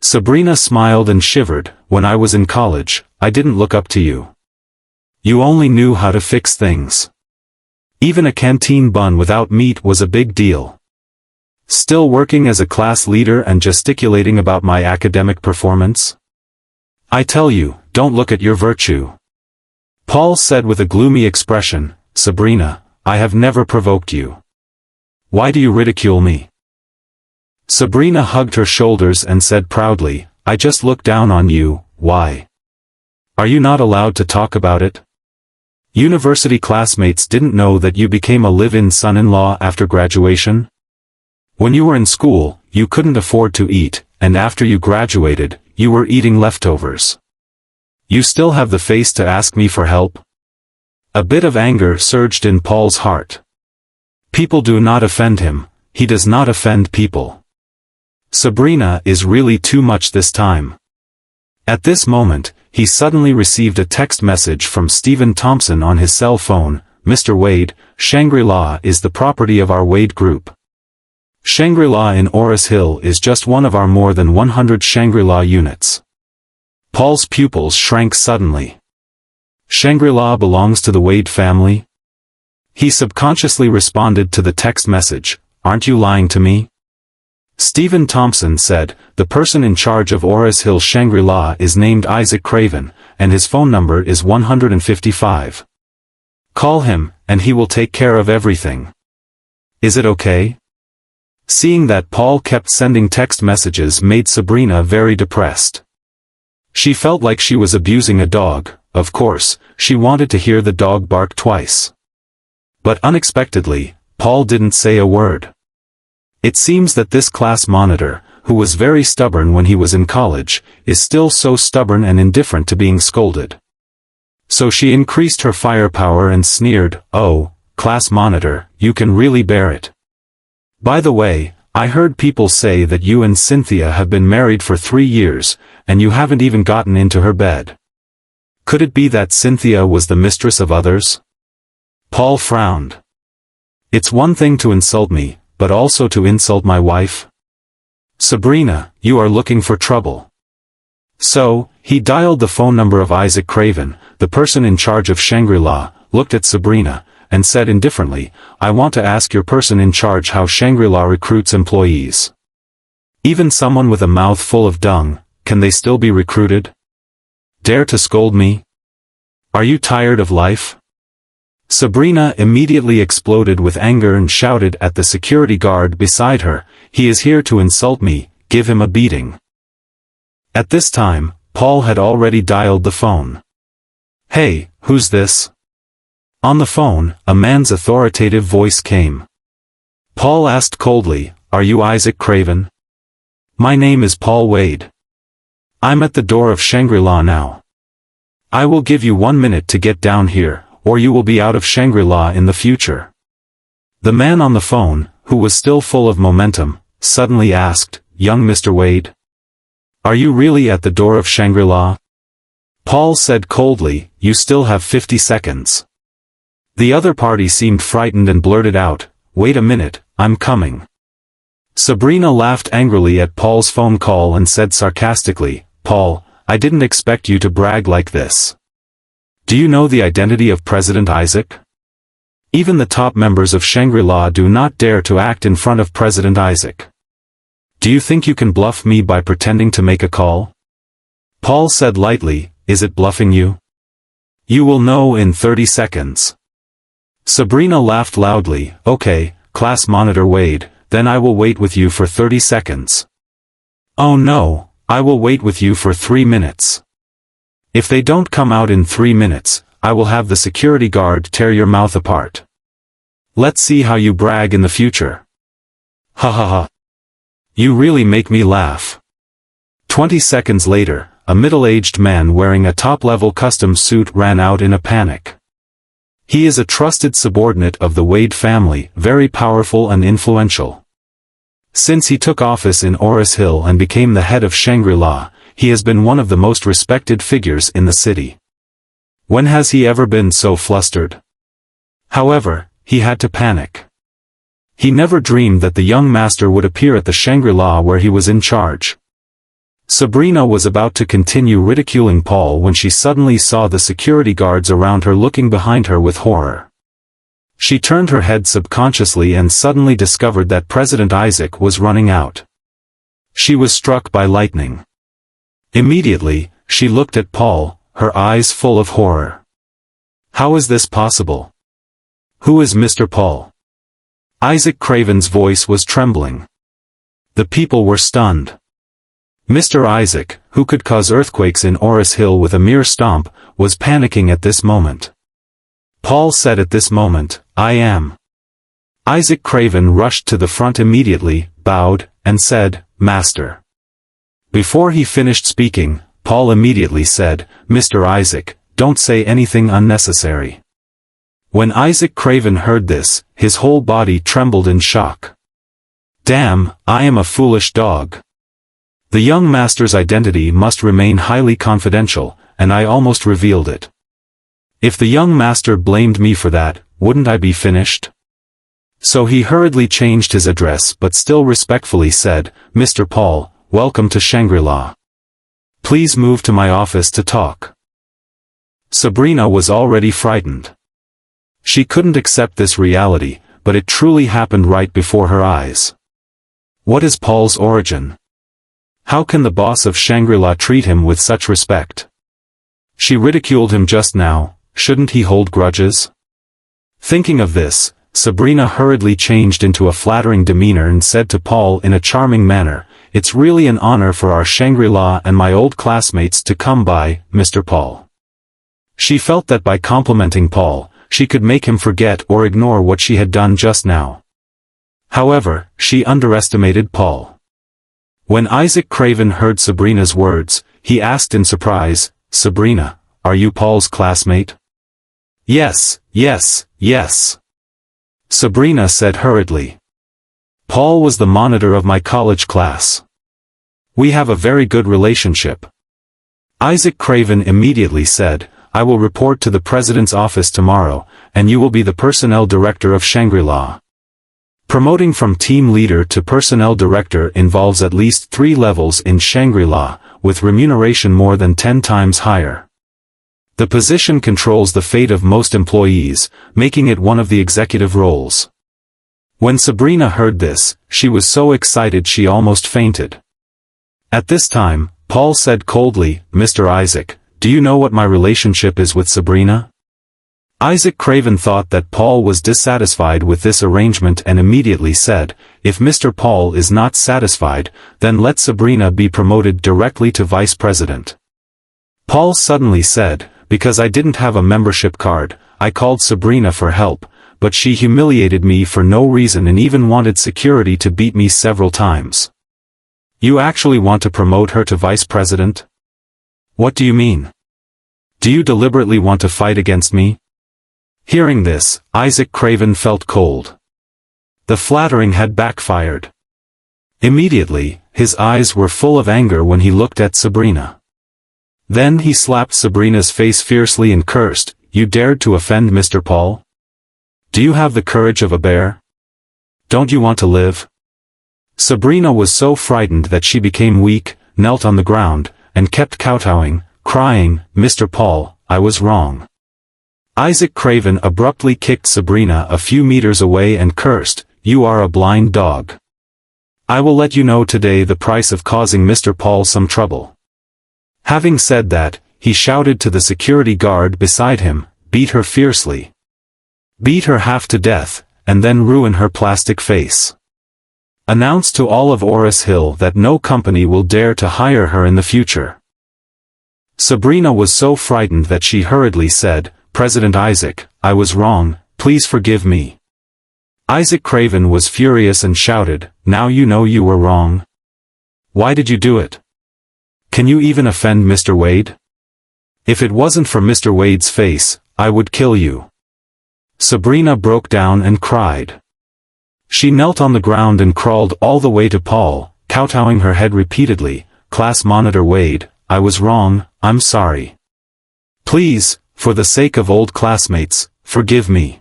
Sabrina smiled and shivered, "When I was in college, I didn't look up to you. You only knew how to fix things. Even a canteen bun without meat was a big deal. Still working as a class leader and gesticulating about my academic performance? I tell you, don't look at your virtue." Paul said with a gloomy expression, "Sabrina, I have never provoked you. Why do you ridicule me?" Sabrina hugged her shoulders and said proudly, "I just looked down on you, why? Are you not allowed to talk about it? University classmates didn't know that you became a live-in son-in-law after graduation? When you were in school, you couldn't afford to eat, and after you graduated, you were eating leftovers. You still have the face to ask me for help?" A bit of anger surged in Paul's heart. People do not offend him, he does not offend people. Sabrina is really too much this time. At this moment, he suddenly received a text message from Stephen Thompson on his cell phone, "Mr. Wade, Shangri-La is the property of our Wade Group. Shangri-La in Oris Hill is just one of our more than 100 Shangri-La units." Paul's pupils shrank suddenly. Shangri-La belongs to the Wade family? He subconsciously responded to the text message, "Aren't you lying to me?" Stephen Thompson said, "The person in charge of Oris Hill Shangri-La is named Isaac Craven, and his phone number is 155. Call him, and he will take care of everything. Is it okay?" Seeing that Paul kept sending text messages made Sabrina very depressed. She felt like she was abusing a dog. Of course, she wanted to hear the dog bark twice. But unexpectedly, Paul didn't say a word. It seems that this class monitor, who was very stubborn when he was in college, is still so stubborn and indifferent to being scolded. So she increased her firepower and sneered, "Oh, class monitor, you can really bear it. By the way, I heard people say that you and Cynthia have been married for 3 years, and you haven't even gotten into her bed. Could it be that Cynthia was the mistress of others?" Paul frowned. "It's one thing to insult me, but also to insult my wife? Sabrina, you are looking for trouble." So, he dialed the phone number of Isaac Craven, the person in charge of Shangri-La, looked at Sabrina, and said indifferently, "I want to ask your person in charge how Shangri-La recruits employees. Even someone with a mouth full of dung, can they still be recruited? Dare to scold me? Are you tired of life?" Sabrina immediately exploded with anger and shouted at the security guard beside her, "He is here to insult me, give him a beating." At this time, Paul had already dialed the phone. "Hey, who's this?" On the phone, a man's authoritative voice came. Paul asked coldly, "Are you Isaac Craven?" "My name is Paul Wade. I'm at the door of Shangri-La now. I will give you 1 minute to get down here, or you will be out of Shangri-La in the future." The man on the phone, who was still full of momentum, suddenly asked, "Young Mr. Wade? Are you really at the door of Shangri-La?" Paul said coldly, "You still have 50 seconds. The other party seemed frightened and blurted out, "Wait a minute, I'm coming." Sabrina laughed angrily at Paul's phone call and said sarcastically, "Paul, I didn't expect you to brag like this. Do you know the identity of President Isaac? Even the top members of Shangri-La do not dare to act in front of President Isaac. Do you think you can bluff me by pretending to make a call?" Paul said lightly, "Is it bluffing you? You will know in 30 seconds. Sabrina laughed loudly, "Okay, class monitor Wade, then I will wait with you for 30 seconds. "Oh no, I will wait with you for 3 minutes. If they don't come out in 3 minutes, I will have the security guard tear your mouth apart. Let's see how you brag in the future." "Ha ha ha. You really make me laugh." 20 seconds later, a middle-aged man wearing a top-level custom suit ran out in a panic. He is a trusted subordinate of the Wade family, very powerful and influential. Since he took office in Oris Hill and became the head of Shangri-La, he has been one of the most respected figures in the city. When has he ever been so flustered? However, he had to panic. He never dreamed that the young master would appear at the Shangri-La where he was in charge. Sabrina was about to continue ridiculing Paul when she suddenly saw the security guards around her looking behind her with horror. She turned her head subconsciously and suddenly discovered that President Isaac was running out. She was struck by lightning. Immediately, she looked at Paul, her eyes full of horror. "How is this possible? Who is Mr. Paul?" Isaac Craven's voice was trembling. The people were stunned. Mr. Isaac, who could cause earthquakes in Oris Hill with a mere stomp, was panicking at this moment. Paul said at this moment, "I am." Isaac Craven rushed to the front immediately, bowed, and said, "Master." Before he finished speaking, Paul immediately said, "Mr. Isaac, don't say anything unnecessary." When Isaac Craven heard this, his whole body trembled in shock. "Damn, I am a foolish dog. The young master's identity must remain highly confidential, and I almost revealed it. If the young master blamed me for that, wouldn't I be finished?" So he hurriedly changed his address but still respectfully said, "Mr. Paul, welcome to Shangri-La. Please move to my office to talk." Sabrina was already frightened. She couldn't accept this reality, but it truly happened right before her eyes. What is Paul's origin? How can the boss of Shangri-La treat him with such respect? She ridiculed him just now, shouldn't he hold grudges? Thinking of this, Sabrina hurriedly changed into a flattering demeanor and said to Paul in a charming manner, "It's really an honor for our Shangri-La and my old classmates to come by, Mr. Paul." She felt that by complimenting Paul, she could make him forget or ignore what she had done just now. However, she underestimated Paul. When Isaac Craven heard Sabrina's words, he asked in surprise, "Sabrina, are you Paul's classmate?" "Yes, yes, yes," Sabrina said hurriedly. "Paul was the monitor of my college class. We have a very good relationship." Isaac Craven immediately said, "I will report to the president's office tomorrow, and you will be the personnel director of Shangri-La." Promoting from team leader to personnel director involves at least 3 levels in Shangri-La, with remuneration more than 10 times higher. The position controls the fate of most employees, making it one of the executive roles. When Sabrina heard this, she was so excited she almost fainted. At this time, Paul said coldly, "Mr. Isaac, do you know what my relationship is with Sabrina?" Isaac Craven thought that Paul was dissatisfied with this arrangement and immediately said, "If Mr. Paul is not satisfied, then let Sabrina be promoted directly to vice president." Paul suddenly said, "Because I didn't have a membership card, I called Sabrina for help, but she humiliated me for no reason and even wanted security to beat me several times." "You actually want to promote her to vice president? What do you mean? Do you deliberately want to fight against me?" Hearing this, Isaac Craven felt cold. The flattering had backfired. Immediately, his eyes were full of anger when he looked at Sabrina. Then he slapped Sabrina's face fiercely and cursed, "You dared to offend Mr. Paul? Do you have the courage of a bear? Don't you want to live?" Sabrina was so frightened that she became weak, knelt on the ground, and kept kowtowing, crying, "Mr. Paul, I was wrong." Isaac Craven abruptly kicked Sabrina a few meters away and cursed, "You are a blind dog. I will let you know today the price of causing Mr. Paul some trouble." Having said that, he shouted to the security guard beside him, "Beat her fiercely. Beat her half to death, and then ruin her plastic face. Announce to all of Oris Hill that no company will dare to hire her in the future." Sabrina was so frightened that she hurriedly said, "President Isaac, I was wrong, please forgive me." Isaac Craven was furious and shouted, "Now you know you were wrong. Why did you do it? Can you even offend Mr. Wade? If it wasn't for Mr. Wade's face, I would kill you." Sabrina broke down and cried. She knelt on the ground and crawled all the way to Paul, kowtowing her head repeatedly, "Class Monitor Wade, I was wrong, I'm sorry. Please, for the sake of old classmates, forgive me."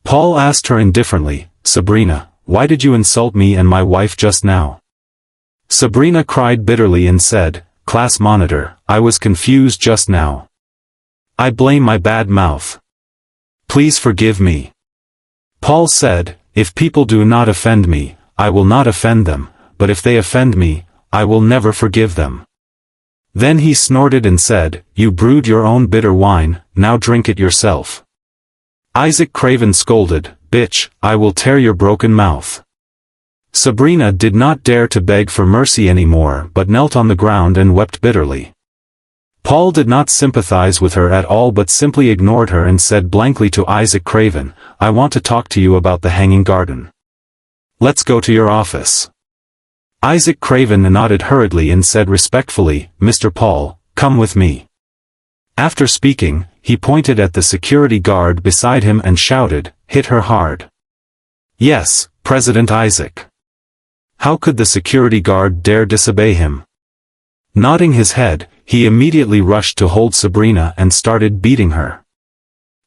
Paul asked her indifferently, "Sabrina, why did you insult me and my wife just now?" Sabrina cried bitterly and said, "Class Monitor, I was confused just now. I blame my bad mouth. Please forgive me." Paul said, "If people do not offend me, I will not offend them, but if they offend me, I will never forgive them." Then he snorted and said, "You brewed your own bitter wine, now drink it yourself." Isaac Craven scolded, "Bitch, I will tear your broken mouth." Sabrina did not dare to beg for mercy anymore but knelt on the ground and wept bitterly. Paul did not sympathize with her at all but simply ignored her and said blankly to Isaac Craven, "I want to talk to you about the hanging garden. Let's go to your office." Isaac Craven nodded hurriedly and said respectfully, "Mr. Paul, come with me." After speaking, he pointed at the security guard beside him and shouted, "Hit her hard." "Yes, President Isaac." How could the security guard dare disobey him? Nodding his head, he immediately rushed to hold Sabrina and started beating her.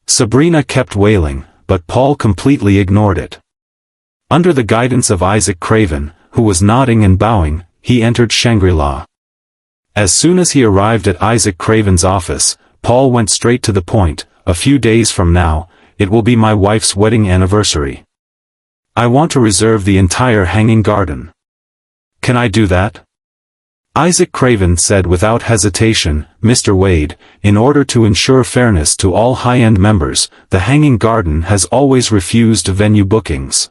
Sabrina kept wailing, but Paul completely ignored it. Under the guidance of Isaac Craven, who was nodding and bowing, he entered Shangri-La. As soon as he arrived at Isaac Craven's office, Paul went straight to the point, "A few days from now, it will be my wife's wedding anniversary. I want to reserve the entire hanging garden. Can I do that?" Isaac Craven said without hesitation, "Mr. Wade, in order to ensure fairness to all high-end members, the hanging garden has always refused venue bookings.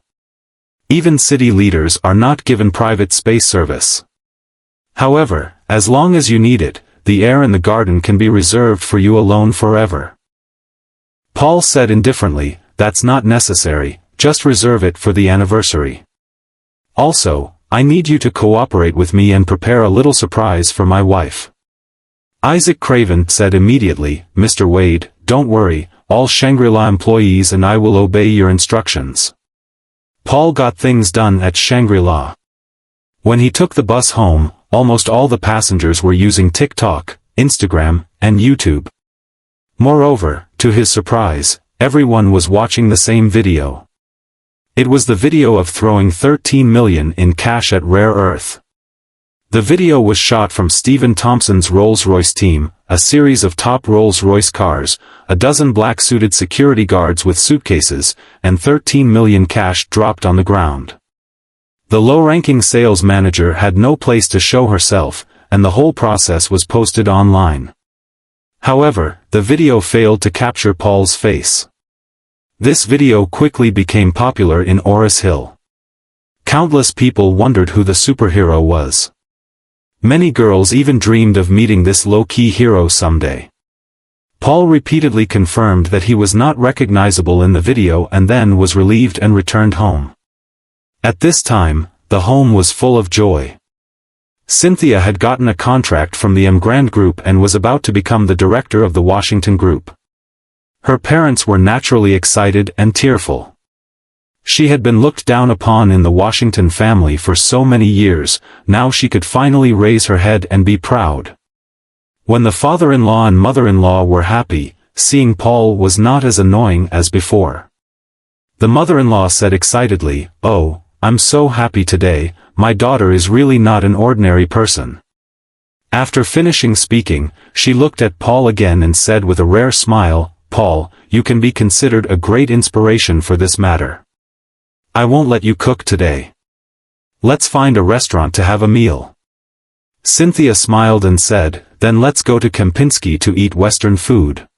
Even city leaders are not given private space service. However, as long as you need it, the air in the garden can be reserved for you alone forever." Paul said indifferently, "That's not necessary, just reserve it for the anniversary. Also, I need you to cooperate with me and prepare a little surprise for my wife." Isaac Craven said immediately, "Mr. Wade, don't worry, all Shangri-La employees and I will obey your instructions." Paul got things done at Shangri-La. When he took the bus home, almost all the passengers were using TikTok, Instagram, and YouTube. Moreover, to his surprise, everyone was watching the same video. It was the video of throwing $13 million in cash at Rare Earth. The video was shot from Stephen Thompson's Rolls-Royce team, a series of top Rolls-Royce cars, a dozen black-suited security guards with suitcases, and $13 million cash dropped on the ground. The low-ranking sales manager had no place to show herself, and the whole process was posted online. However, the video failed to capture Paul's face. This video quickly became popular in Oris Hill. Countless people wondered who the superhero was. Many girls even dreamed of meeting this low-key hero someday. Paul repeatedly confirmed that he was not recognizable in the video and then was relieved and returned home. At this time, the home was full of joy. Cynthia had gotten a contract from the Grand Group and was about to become the director of the Washington Group. Her parents were naturally excited and tearful. She had been looked down upon in the Washington family for so many years, now she could finally raise her head and be proud. When the father-in-law and mother-in-law were happy, seeing Paul was not as annoying as before. The mother-in-law said excitedly, "Oh, I'm so happy today, my daughter is really not an ordinary person." After finishing speaking, she looked at Paul again and said with a rare smile, "Paul, you can be considered a great inspiration for this matter. I won't let you cook today. Let's find a restaurant to have a meal." Cynthia smiled and said, "Then let's go to Kempinski to eat Western food."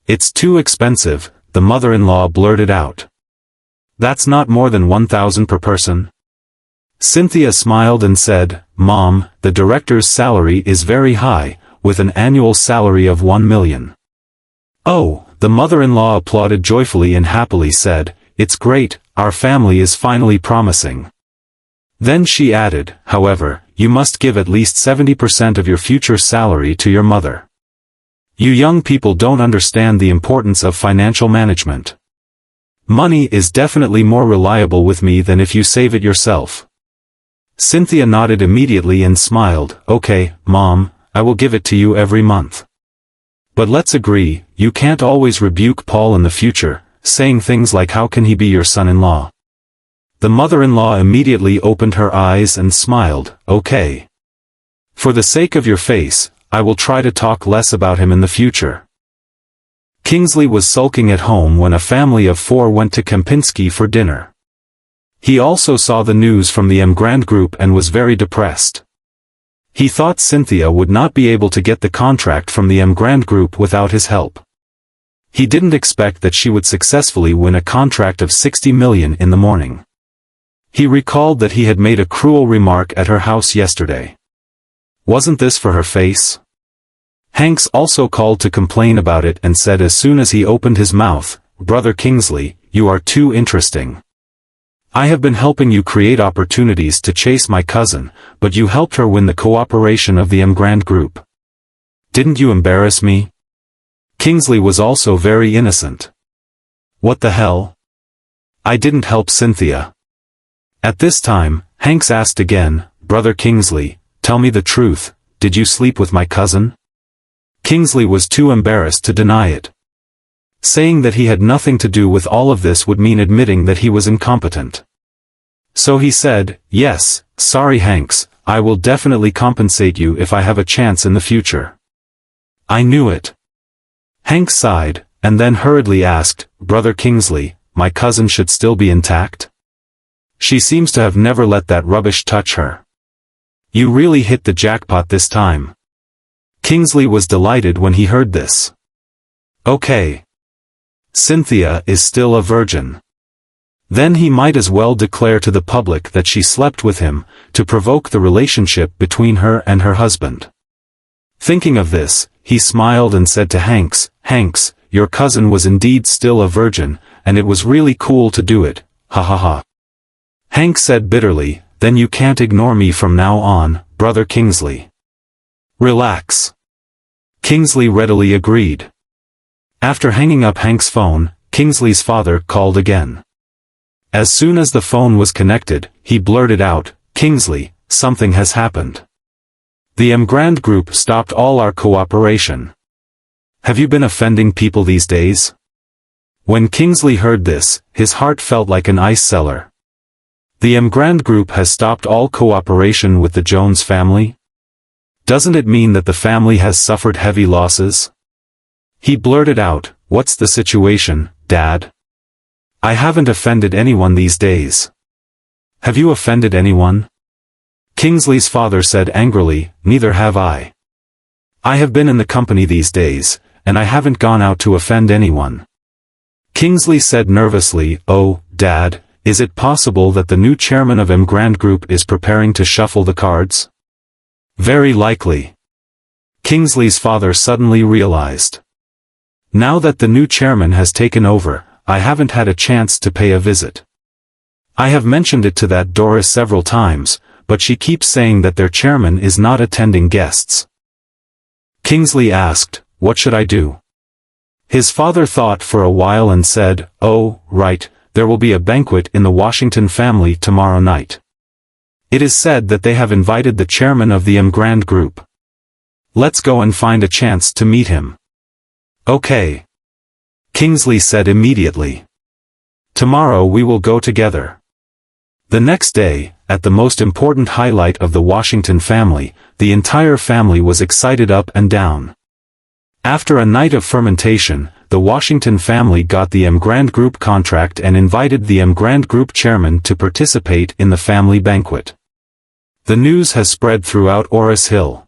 "It's too expensive," the mother-in-law blurted out. "That's not more than $1,000 per person." Cynthia smiled and said, "Mom, the director's salary is very high, with an annual salary of $1 million. "Oh," the mother-in-law applauded joyfully and happily said, "It's great, our family is finally promising." Then she added, "However, you must give at least 70% of your future salary to your mother. You young people don't understand the importance of financial management. Money is definitely more reliable with me than if you save it yourself." Cynthia nodded immediately and smiled, "Okay, Mom, I will give it to you every month. But let's agree, you can't always rebuke Paul in the future, saying things like how can he be your son-in-law." The mother-in-law immediately opened her eyes and smiled, "Okay. For the sake of your face, I will try to talk less about him in the future." Kingsley was sulking at home when a family of 4 went to Kempinski for dinner. He also saw the news from the Grand Group and was very depressed. He thought Cynthia would not be able to get the contract from the Grand Group without his help. He didn't expect that she would successfully win a contract of $60 million in the morning. He recalled that he had made a cruel remark at her house yesterday. Wasn't this for her face? Hanks also called to complain about it and said as soon as he opened his mouth, "Brother Kingsley, you are too interesting. I have been helping you create opportunities to chase my cousin, but you helped her win the cooperation of the Grand Group. Didn't you embarrass me?" Kingsley was also very innocent. "What the hell? I didn't help Cynthia." At this time, Hanks asked again, "Brother Kingsley, tell me the truth, did you sleep with my cousin?" Kingsley was too embarrassed to deny it. Saying that he had nothing to do with all of this would mean admitting that he was incompetent. So he said, "Yes, sorry Hanks, I will definitely compensate you if I have a chance in the future." "I knew it." Hanks sighed, and then hurriedly asked, "Brother Kingsley, my cousin should still be intact? She seems to have never let that rubbish touch her. You really hit the jackpot this time." Kingsley was delighted when he heard this. "Okay. Cynthia is still a virgin. Then he might as well declare to the public that she slept with him, to provoke the relationship between her and her husband." Thinking of this, he smiled and said to Hanks, "Hanks, your cousin was indeed still a virgin, and it was really cool to do it, ha ha ha. Hank said bitterly, then you can't ignore me from now on, brother Kingsley. Relax. Kingsley readily agreed. After hanging up Hank's phone, Kingsley's father called again. As soon as the phone was connected, he blurted out, Kingsley, something has happened. The Emgrand Group stopped all our cooperation. Have you been offending people these days? When Kingsley heard this, his heart felt like an ice cellar. The Emgrand Group has stopped all cooperation with the Jones family? Doesn't it mean that the family has suffered heavy losses? He blurted out, what's the situation, Dad? I haven't offended anyone these days. Have you offended anyone? Kingsley's father said angrily, neither have I. I have been in the company these days, and I haven't gone out to offend anyone. Kingsley said nervously, oh, Dad, is it possible that the new chairman of Emgrand Group is preparing to shuffle the cards? Very likely. Kingsley's father suddenly realized. Now that the new chairman has taken over, I haven't had a chance to pay a visit. I have mentioned it to that Doris several times, but she keeps saying that their chairman is not attending guests. Kingsley asked, what should I do? His father thought for a while and said, oh, right, there will be a banquet in the Washington family tomorrow night. It is said that they have invited the chairman of the Emgrand Group. Let's go and find a chance to meet him. Okay. Kingsley said immediately. Tomorrow we will go together. The next day, at the most important highlight of the Washington family, the entire family was excited up and down. After a night of fermentation, the Washington family got the Emgrand Group contract and invited the Emgrand Group chairman to participate in the family banquet. The news has spread throughout Oris Hill.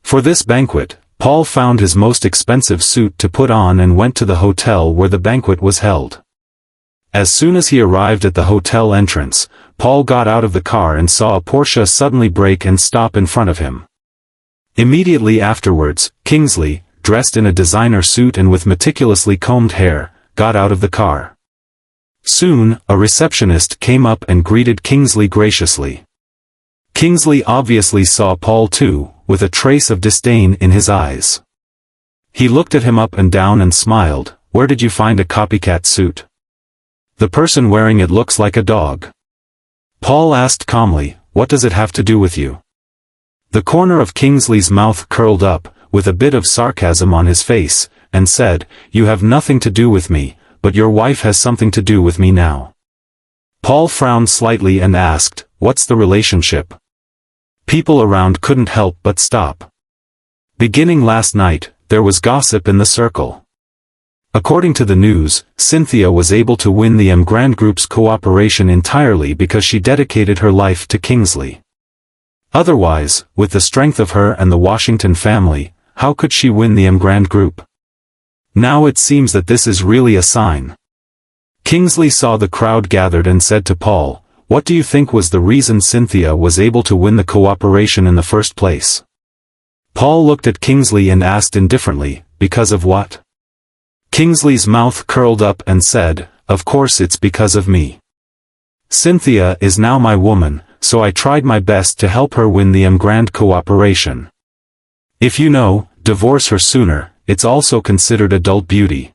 For this banquet, Paul found his most expensive suit to put on and went to the hotel where the banquet was held. As soon as he arrived at the hotel entrance, Paul got out of the car and saw a Porsche suddenly brake and stop in front of him. Immediately afterwards, Kingsley, dressed in a designer suit and with meticulously combed hair, got out of the car. Soon, a receptionist came up and greeted Kingsley graciously. Kingsley obviously saw Paul too, with a trace of disdain in his eyes. He looked at him up and down and smiled, where did you find a copycat suit? The person wearing it looks like a dog. Paul asked calmly, what does it have to do with you? The corner of Kingsley's mouth curled up, with a bit of sarcasm on his face, and said, you have nothing to do with me, but your wife has something to do with me now. Paul frowned slightly and asked, what's the relationship? People around couldn't help but stop. Beginning last night, there was gossip in the circle. According to the news, Cynthia was able to win the Emgrand Group's cooperation entirely because she dedicated her life to Kingsley. Otherwise, with the strength of her and the Washington family, how could she win the Emgrand Group? Now it seems that this is really a sign. Kingsley saw the crowd gathered and said to Paul, what do you think was the reason Cynthia was able to win the cooperation in the first place? Paul looked at Kingsley and asked indifferently, because of what? Kingsley's mouth curled up and said, of course it's because of me. Cynthia is now my woman, so I tried my best to help her win the Emgrand cooperation. If you know, divorce her sooner, it's also considered adult beauty.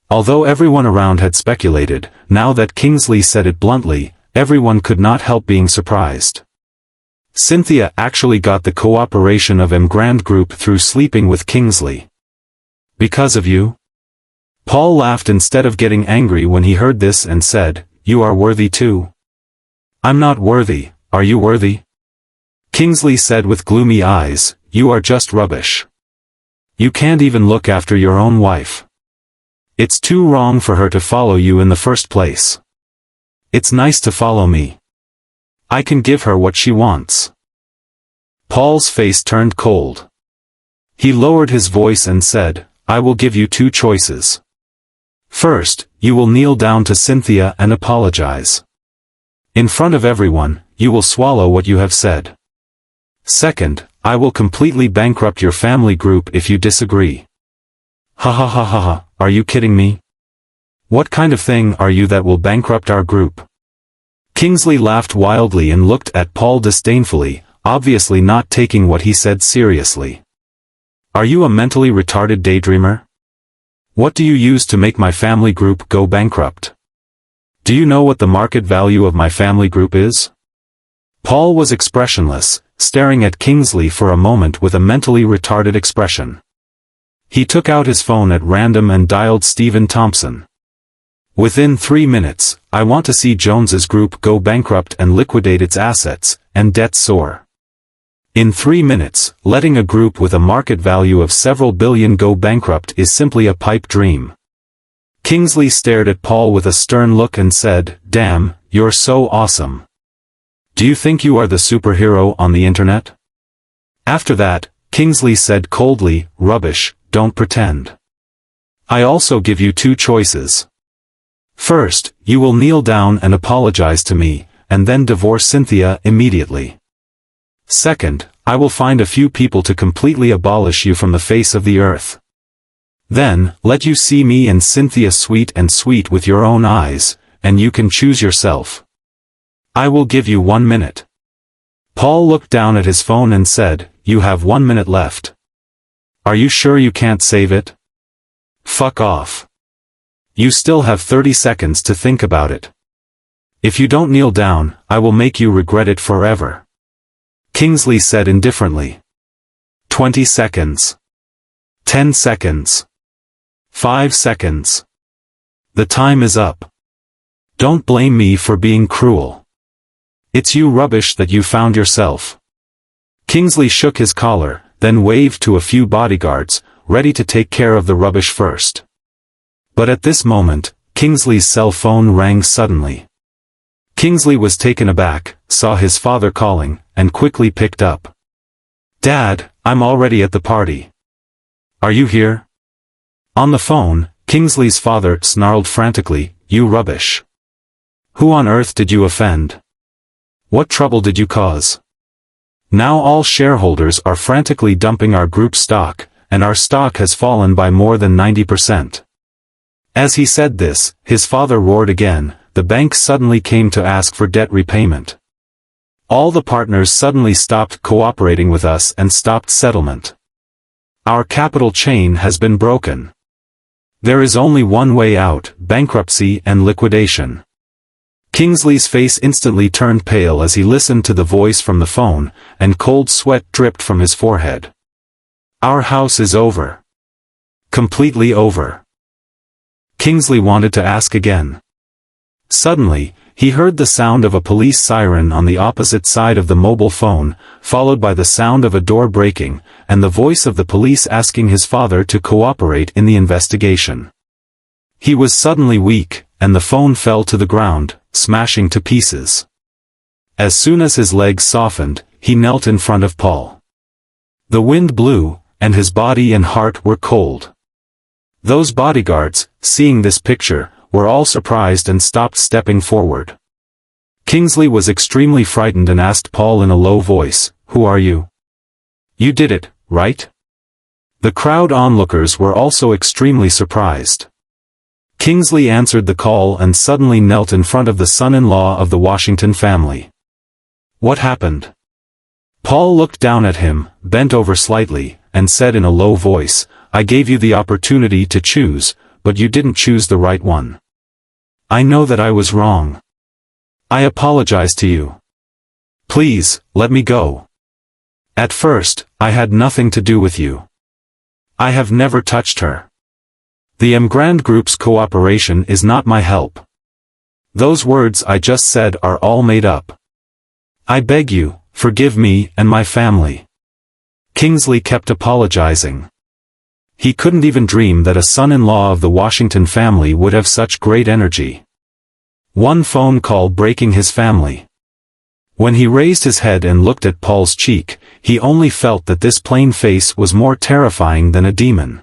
Although everyone around had speculated, now that Kingsley said it bluntly, everyone could not help being surprised. Cynthia actually got the cooperation of Emgrand Group through sleeping with Kingsley. Because of you? Paul laughed instead of getting angry when he heard this and said, you are worthy too. I'm not worthy, are you worthy? Kingsley said with gloomy eyes, you are just rubbish. You can't even look after your own wife. It's too wrong for her to follow you in the first place. It's nice to follow me. I can give her what she wants. Paul's face turned cold. He lowered his voice and said, I will give you two choices. First, you will kneel down to Cynthia and apologize. In front of everyone, you will swallow what you have said. Second, I will completely bankrupt your family group if you disagree. Ha ha ha ha ha, are you kidding me? What kind of thing are you that will bankrupt our group? Kingsley laughed wildly and looked at Paul disdainfully, obviously not taking what he said seriously. Are you a mentally retarded daydreamer? What do you use to make my family group go bankrupt? Do you know what the market value of my family group is? Paul was expressionless, staring at Kingsley for a moment with a mentally retarded expression. He took out his phone at random and dialed Stephen Thompson. Within 3 minutes, I want to see Jones's group go bankrupt and liquidate its assets, and debts soar. In 3 minutes, letting a group with a market value of several billion go bankrupt is simply a pipe dream. Kingsley stared at Paul with a stern look and said, "Damn, you're so awesome. Do you think you are the superhero on the internet?" After that, Kingsley said coldly, "Rubbish, don't pretend. I also give you 2 choices. First, you will kneel down and apologize to me, and then divorce Cynthia immediately. Second, I will find a few people to completely abolish you from the face of the earth. Then, let you see me and Cynthia sweet and sweet with your own eyes, and you can choose yourself. I will give you 1 minute." Paul looked down at his phone and said, "You have 1 minute left. Are you sure you can't save it? Fuck off. You still have 30 seconds to think about it. If you don't kneel down, I will make you regret it forever." Kingsley said indifferently. 20 seconds. 10 seconds. 5 seconds. The time is up. Don't blame me for being cruel. It's you rubbish that you found yourself. Kingsley shook his collar, then waved to a few bodyguards, ready to take care of the rubbish first. But at this moment, Kingsley's cell phone rang suddenly. Kingsley was taken aback, saw his father calling, and quickly picked up. "Dad, I'm already at the party. Are you here?" On the phone, Kingsley's father snarled frantically, "You rubbish. Who on earth did you offend? What trouble did you cause? Now all shareholders are frantically dumping our group stock, and our stock has fallen by more than 90%. As he said this, his father roared again, "The bank suddenly came to ask for debt repayment. All the partners suddenly stopped cooperating with us and stopped settlement. Our capital chain has been broken. There is only one way out, bankruptcy and liquidation." Kingsley's face instantly turned pale as he listened to the voice from the phone, and cold sweat dripped from his forehead. "Our house is over. Completely over." Kingsley wanted to ask again. Suddenly, he heard the sound of a police siren on the opposite side of the mobile phone, followed by the sound of a door breaking, and the voice of the police asking his father to cooperate in the investigation. He was suddenly weak, and the phone fell to the ground, smashing to pieces. As soon as his legs softened, he knelt in front of Paul. The wind blew, and his body and heart were cold. Those bodyguards, seeing this picture, were all surprised and stopped stepping forward. Kingsley was extremely frightened and asked Paul in a low voice, "Who are you? You did it, right?" The crowd onlookers were also extremely surprised. Kingsley answered the call and suddenly knelt in front of the son-in-law of the Washington family. "What happened?" Paul looked down at him, bent over slightly, and said in a low voice, "I gave you the opportunity to choose, but you didn't choose the right one. I know that I was wrong. I apologize to you. Please, let me go. At first, I had nothing to do with you. I have never touched her. The Emgrand Group's cooperation is not my help. Those words I just said are all made up. I beg you, forgive me and my family." Kingsley kept apologizing. He couldn't even dream that a son-in-law of the Washington family would have such great energy. One phone call breaking his family. When he raised his head and looked at Paul's cheek, he only felt that this plain face was more terrifying than a demon.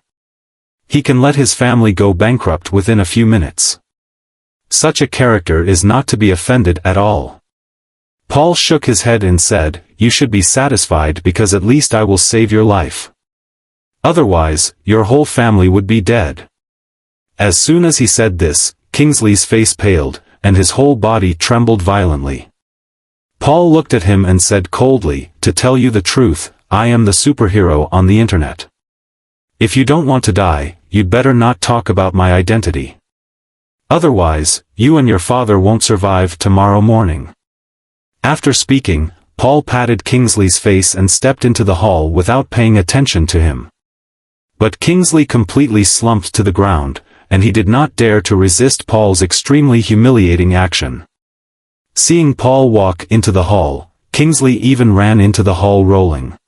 He can let his family go bankrupt within a few minutes. Such a character is not to be offended at all. Paul shook his head and said, "You should be satisfied because at least I will save your life. Otherwise, your whole family would be dead." As soon as he said this, Kingsley's face paled, and his whole body trembled violently. Paul looked at him and said coldly, "To tell you the truth, I am the superhero on the internet. If you don't want to die, you'd better not talk about my identity. Otherwise, you and your father won't survive tomorrow morning." After speaking, Paul patted Kingsley's face and stepped into the hall without paying attention to him. But Kingsley completely slumped to the ground, and he did not dare to resist Paul's extremely humiliating action. Seeing Paul walk into the hall, Kingsley even ran into the hall rolling.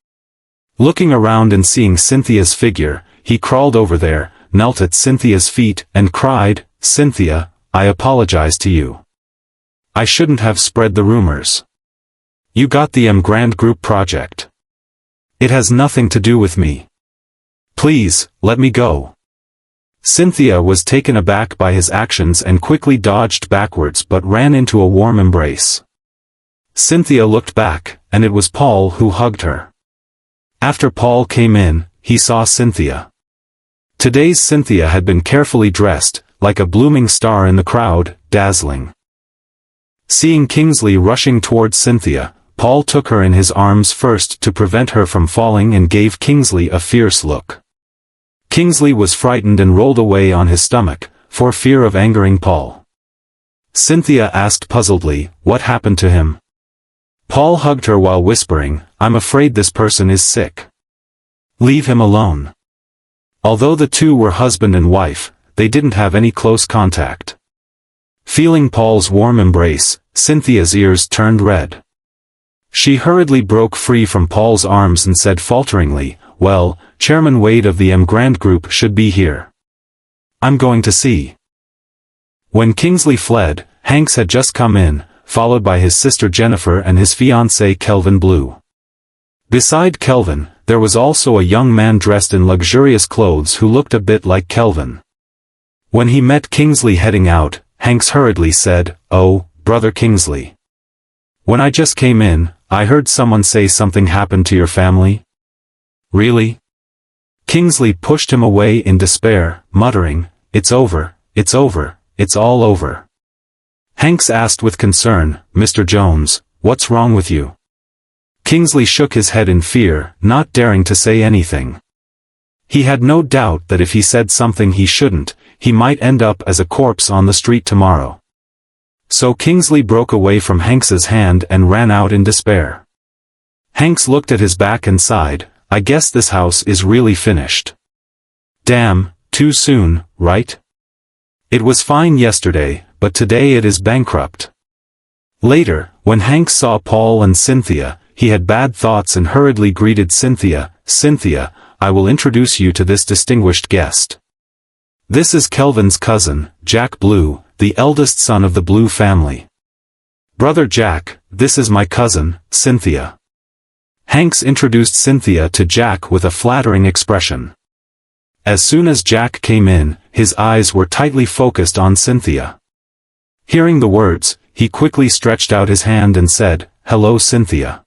Looking around and seeing Cynthia's figure, he crawled over there, knelt at Cynthia's feet, and cried, "Cynthia, I apologize to you. I shouldn't have spread the rumors. You got the Grand Group project. It has nothing to do with me. Please, let me go." Cynthia was taken aback by his actions and quickly dodged backwards but ran into a warm embrace. Cynthia looked back, and it was Paul who hugged her. After Paul came in, he saw Cynthia. Today's Cynthia had been carefully dressed, like a blooming star in the crowd, dazzling. Seeing Kingsley rushing towards Cynthia, Paul took her in his arms first to prevent her from falling and gave Kingsley a fierce look. Kingsley was frightened and rolled away on his stomach, for fear of angering Paul. Cynthia asked puzzledly, what happened to him? Paul hugged her while whispering, "I'm afraid this person is sick. Leave him alone." Although the two were husband and wife, they didn't have any close contact. Feeling Paul's warm embrace, Cynthia's ears turned red. She hurriedly broke free from Paul's arms and said falteringly, "Well, Chairman Wade of the Grand Group should be here. I'm going to see." When Kingsley fled, Hanks had just come in, followed by his sister Jennifer and his fiancé Kelvin Blue. Beside Kelvin, there was also a young man dressed in luxurious clothes who looked a bit like Kelvin. When he met Kingsley heading out, Hanks hurriedly said, "Oh, Brother Kingsley. When I just came in, I heard someone say something happened to your family." "Really?" Kingsley pushed him away in despair, muttering, "It's over, it's over, it's all over." Hanks asked with concern, "Mr. Jones, what's wrong with you?" Kingsley shook his head in fear, not daring to say anything. He had no doubt that if he said something he shouldn't, he might end up as a corpse on the street tomorrow. So Kingsley broke away from Hanks's hand and ran out in despair. Hanks looked at his back and sighed, "I guess this house is really finished. Damn, too soon, right? It was fine yesterday, but today it is bankrupt." Later, when Hanks saw Paul and Cynthia, he had bad thoughts and hurriedly greeted Cynthia, "Cynthia, I will introduce you to this distinguished guest. This is Kelvin's cousin, Jack Blue, the eldest son of the Blue family. Brother Jack, this is my cousin, Cynthia." Hanks introduced Cynthia to Jack with a flattering expression. As soon as Jack came in, his eyes were tightly focused on Cynthia. Hearing the words, he quickly stretched out his hand and said, "Hello Cynthia.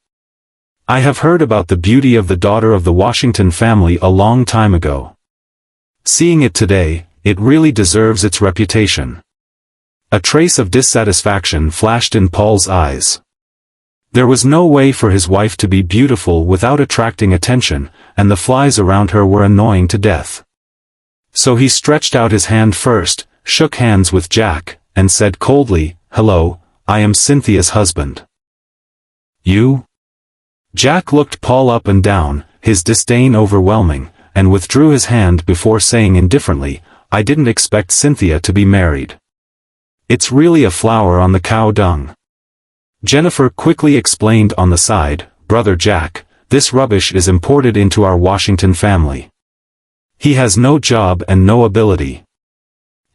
I have heard about the beauty of the daughter of the Washington family a long time ago. Seeing it today, it really deserves its reputation." A trace of dissatisfaction flashed in Paul's eyes. There was no way for his wife to be beautiful without attracting attention, and the flies around her were annoying to death. So he stretched out his hand first, shook hands with Jack, and said coldly, "Hello, I am Cynthia's husband." "You?" Jack looked Paul up and down, his disdain overwhelming, and withdrew his hand before saying indifferently, "I didn't expect Cynthia to be married. It's really a flower on the cow dung." Jennifer quickly explained on the side, "Brother Jack, this rubbish is imported into our Washington family. He has no job and no ability."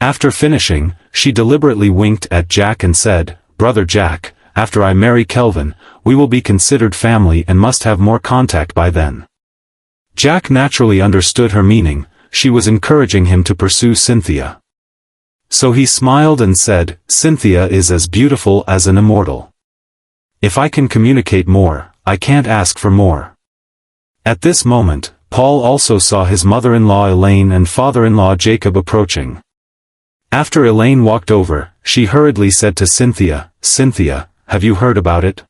After finishing, she deliberately winked at Jack and said, "Brother Jack, after I marry Kelvin, we will be considered family and must have more contact by then." Jack naturally understood her meaning, she was encouraging him to pursue Cynthia. So he smiled and said, "Cynthia is as beautiful as an immortal. If I can communicate more, I can't ask for more." At this moment, Paul also saw his mother-in-law Elaine and father-in-law Jacob approaching. After Elaine walked over, she hurriedly said to Cynthia, "Cynthia, have you heard about it?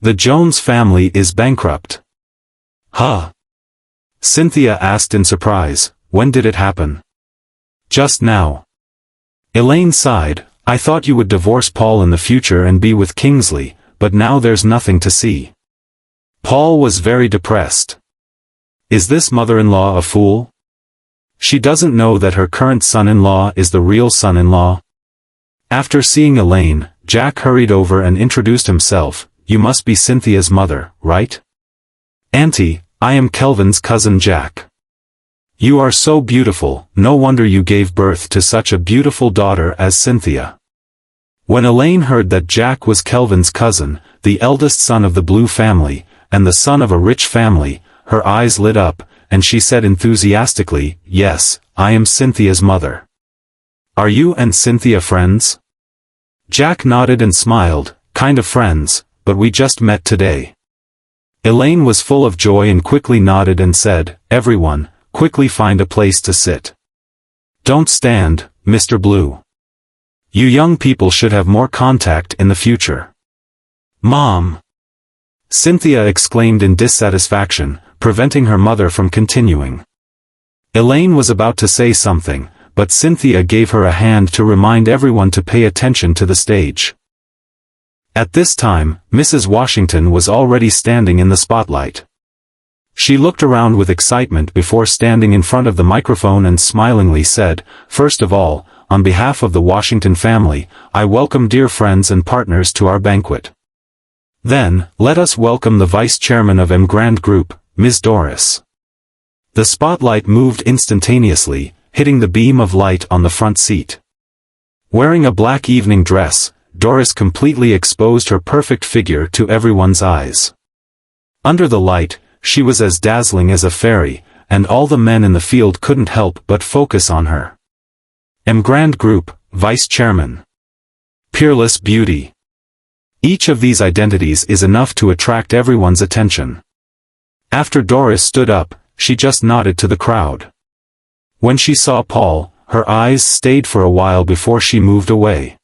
The Jones family is bankrupt." "Huh?" Cynthia asked in surprise. "When did it happen?" "Just now." Elaine sighed. "I thought you would divorce Paul in the future and be with Kingsley, but now there's nothing to see." Paul was very depressed. Is this mother-in-law a fool? She doesn't know that her current son-in-law is the real son-in-law. After seeing Elaine, Jack hurried over and introduced himself. "You must be Cynthia's mother, right?" "Auntie, I am Kelvin's cousin Jack." "You are so beautiful, no wonder you gave birth to such a beautiful daughter as Cynthia." When Elaine heard that Jack was Kelvin's cousin, the eldest son of the Blue family, and the son of a rich family, her eyes lit up, and she said enthusiastically, "Yes, I am Cynthia's mother." "Are you and Cynthia friends?" Jack nodded and smiled. "Kind of friends, but we just met today." Elaine was full of joy and quickly nodded and said, "Everyone, quickly find a place to sit. Don't stand, Mr. Blue. You young people should have more contact in the future." "Mom!" Cynthia exclaimed in dissatisfaction, preventing her mother from continuing. Elaine was about to say something, but Cynthia gave her a hand to remind everyone to pay attention to the stage. At this time, Mrs. Washington was already standing in the spotlight. She looked around with excitement before standing in front of the microphone and smilingly said, "First of all, on behalf of the Washington family, I welcome dear friends and partners to our banquet. Then, let us welcome the Vice Chairman of Grand Group, Ms. Doris." The spotlight moved instantaneously, hitting the beam of light on the front seat. Wearing a black evening dress, Doris completely exposed her perfect figure to everyone's eyes. Under the light, she was as dazzling as a fairy, and all the men in the field couldn't help but focus on her. Grand Group, Vice Chairman. Peerless beauty. Each of these identities is enough to attract everyone's attention. After Doris stood up, she just nodded to the crowd. When she saw Paul, her eyes stayed for a while before she moved away.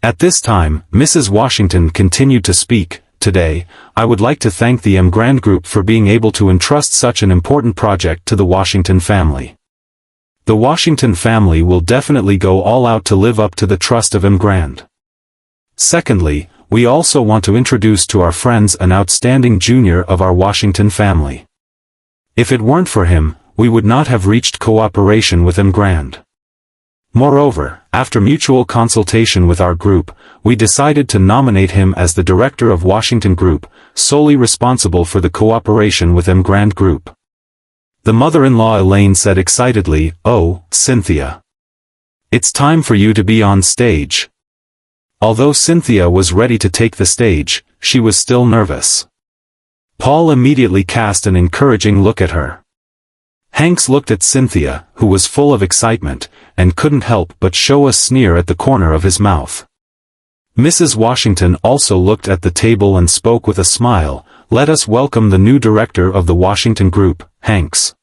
At this time, Mrs. Washington continued to speak. "Today, I would like to thank the Grand Group for being able to entrust such an important project to the Washington family. The Washington family will definitely go all out to live up to the trust of Grand. Secondly, we also want to introduce to our friends an outstanding junior of our Washington family. If it weren't for him, we would not have reached cooperation with Grand. Moreover, after mutual consultation with our group, we decided to nominate him as the director of Washington Group, solely responsible for the cooperation with Grand Group." The mother-in-law Elaine said excitedly, "Oh, Cynthia. It's time for you to be on stage." Although Cynthia was ready to take the stage, she was still nervous. Paul immediately cast an encouraging look at her. Hanks looked at Cynthia, who was full of excitement, and couldn't help but show a sneer at the corner of his mouth. Mrs. Washington also looked at the table and spoke with a smile, "Let us welcome the new director of the Washington Group, Hanks."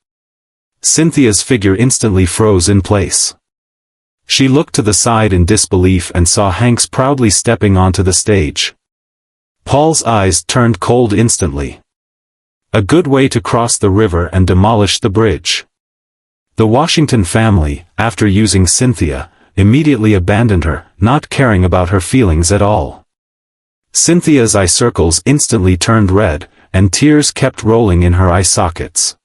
Cynthia's figure instantly froze in place. She looked to the side in disbelief and saw Hanks proudly stepping onto the stage. Paul's eyes turned cold instantly. A good way to cross the river and demolish the bridge. The Washington family, after using Cynthia, immediately abandoned her, not caring about her feelings at all. Cynthia's eye circles instantly turned red, and tears kept rolling in her eye sockets.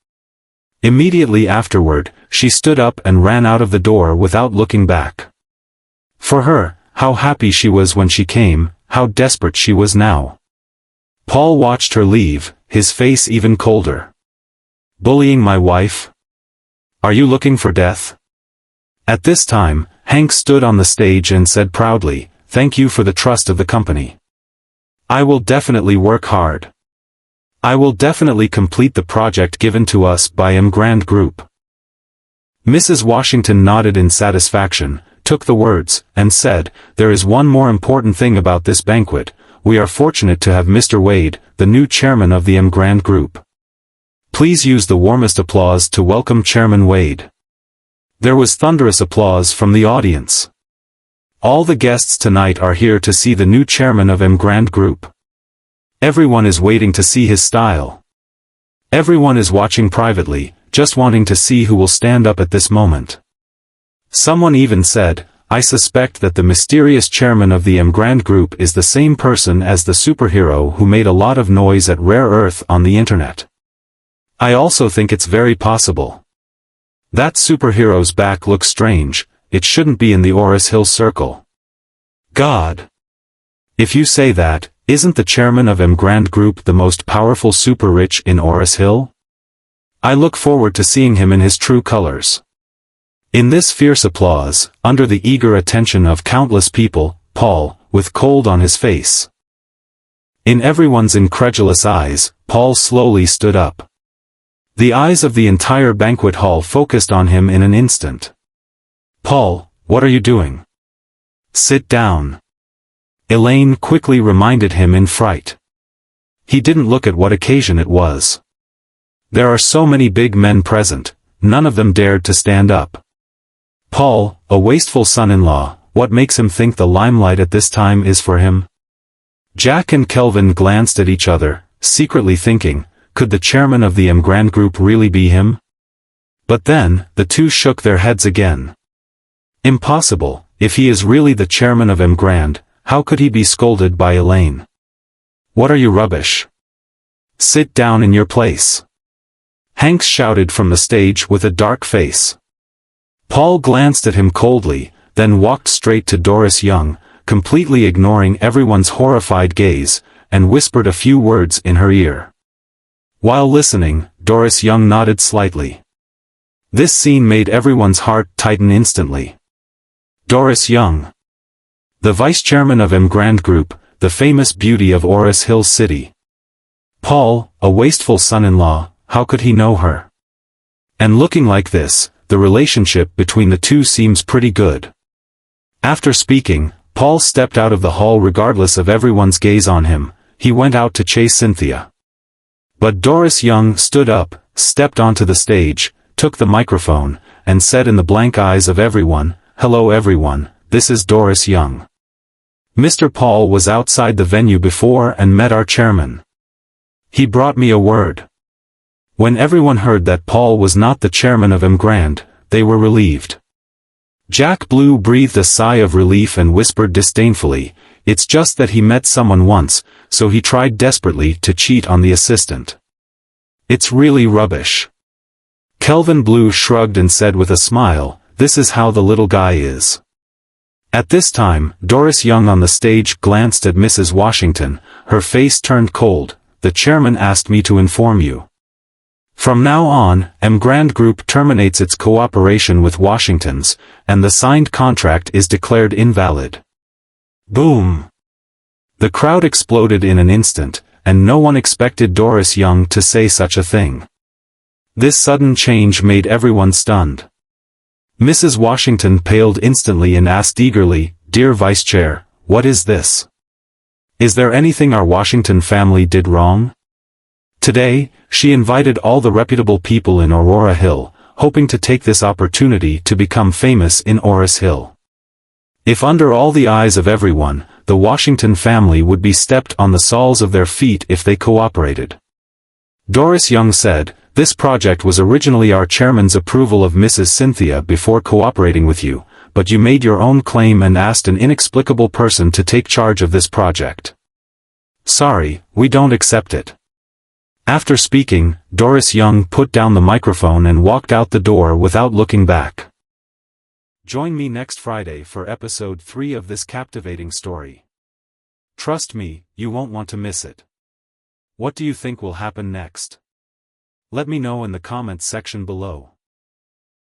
Immediately afterward, she stood up and ran out of the door without looking back. For her, how happy she was when she came, how desperate she was now. Paul watched her leave, his face even colder. "Bullying my wife? Are you looking for death?" At this time, Hank stood on the stage and said proudly, "Thank you for the trust of the company. I will definitely work hard. I will definitely complete the project given to us by Grand Group." Mrs. Washington nodded in satisfaction, took the words, and said, "There is one more important thing about this banquet. We are fortunate to have Mr. Wade, the new chairman of the Grand Group. Please use the warmest applause to welcome Chairman Wade. There was thunderous applause from the audience. All the guests tonight are here to see the new chairman of Grand Group. Everyone is waiting to see his style. Everyone is watching privately, just wanting to see who will stand up at this moment. Someone even said, I suspect that the mysterious chairman of the Grand Group is the same person as the superhero who made a lot of noise at Rare Earth on the internet. I also think it's very possible. That superhero's back looks strange, it shouldn't be in the Oris Hill circle. God! If you say that, isn't the chairman of Grand Group the most powerful super-rich in Oris Hill? I look forward to seeing him in his true colors. In this fierce applause, under the eager attention of countless people, Paul, with cold on his face. In everyone's incredulous eyes, Paul slowly stood up. The eyes of the entire banquet hall focused on him in an instant. Paul, what are you doing? Sit down. Elaine quickly reminded him in fright. He didn't look at what occasion it was. There are so many big men present, none of them dared to stand up. Paul, a wasteful son-in-law, what makes him think the limelight at this time is for him? Jack and Kelvin glanced at each other, secretly thinking, could the chairman of the Grand Group really be him? But then, the two shook their heads again. Impossible, if he is really the chairman of Grand, how could he be scolded by Elaine? What are you rubbish? Sit down in your place. Hanks shouted from the stage with a dark face. Paul glanced at him coldly, then walked straight to Doris Young, completely ignoring everyone's horrified gaze, and whispered a few words in her ear. While listening, Doris Young nodded slightly. This scene made everyone's heart tighten instantly. Doris Young, the vice chairman of Grand Group, the famous beauty of Oris Hill City. Paul, a wasteful son-in-law, how could he know her? And looking like this, the relationship between the two seems pretty good. After speaking, Paul stepped out of the hall regardless of everyone's gaze on him. He went out to chase Cynthia. But Doris Young stood up, stepped onto the stage, took the microphone, and said in the blank eyes of everyone, "Hello everyone, this is Doris Young. Mr. Paul was outside the venue before and met our chairman. He brought me a word." When everyone heard that Paul was not the chairman of Grand, they were relieved. Jack Blue breathed a sigh of relief and whispered disdainfully, "It's just that he met someone once, so he tried desperately to cheat on the assistant. It's really rubbish." Kelvin Blue shrugged and said with a smile, "This is how the little guy is." At this time, Doris Young on the stage glanced at Mrs. Washington, her face turned cold. "The chairman asked me to inform you. From now on, Grand Group terminates its cooperation with Washington's, and the signed contract is declared invalid." Boom! The crowd exploded in an instant, and no one expected Doris Young to say such a thing. This sudden change made everyone stunned. Mrs. Washington paled instantly and asked eagerly, "Dear Vice Chair, what is this? Is there anything our Washington family did wrong?" Today, she invited all the reputable people in Aurora Hill, hoping to take this opportunity to become famous in Oris Hill. If under all the eyes of everyone, the Washington family would be stepped on the soles of their feet if they cooperated. Doris Young said, "This project was originally our chairman's approval of Mrs. Cynthia before cooperating with you, but you made your own claim and asked an inexplicable person to take charge of this project. Sorry, we don't accept it." After speaking, Doris Young put down the microphone and walked out the door without looking back. Join me next Friday for episode 3 of this captivating story. Trust me, you won't want to miss it. What do you think will happen next? Let me know in the comments section below.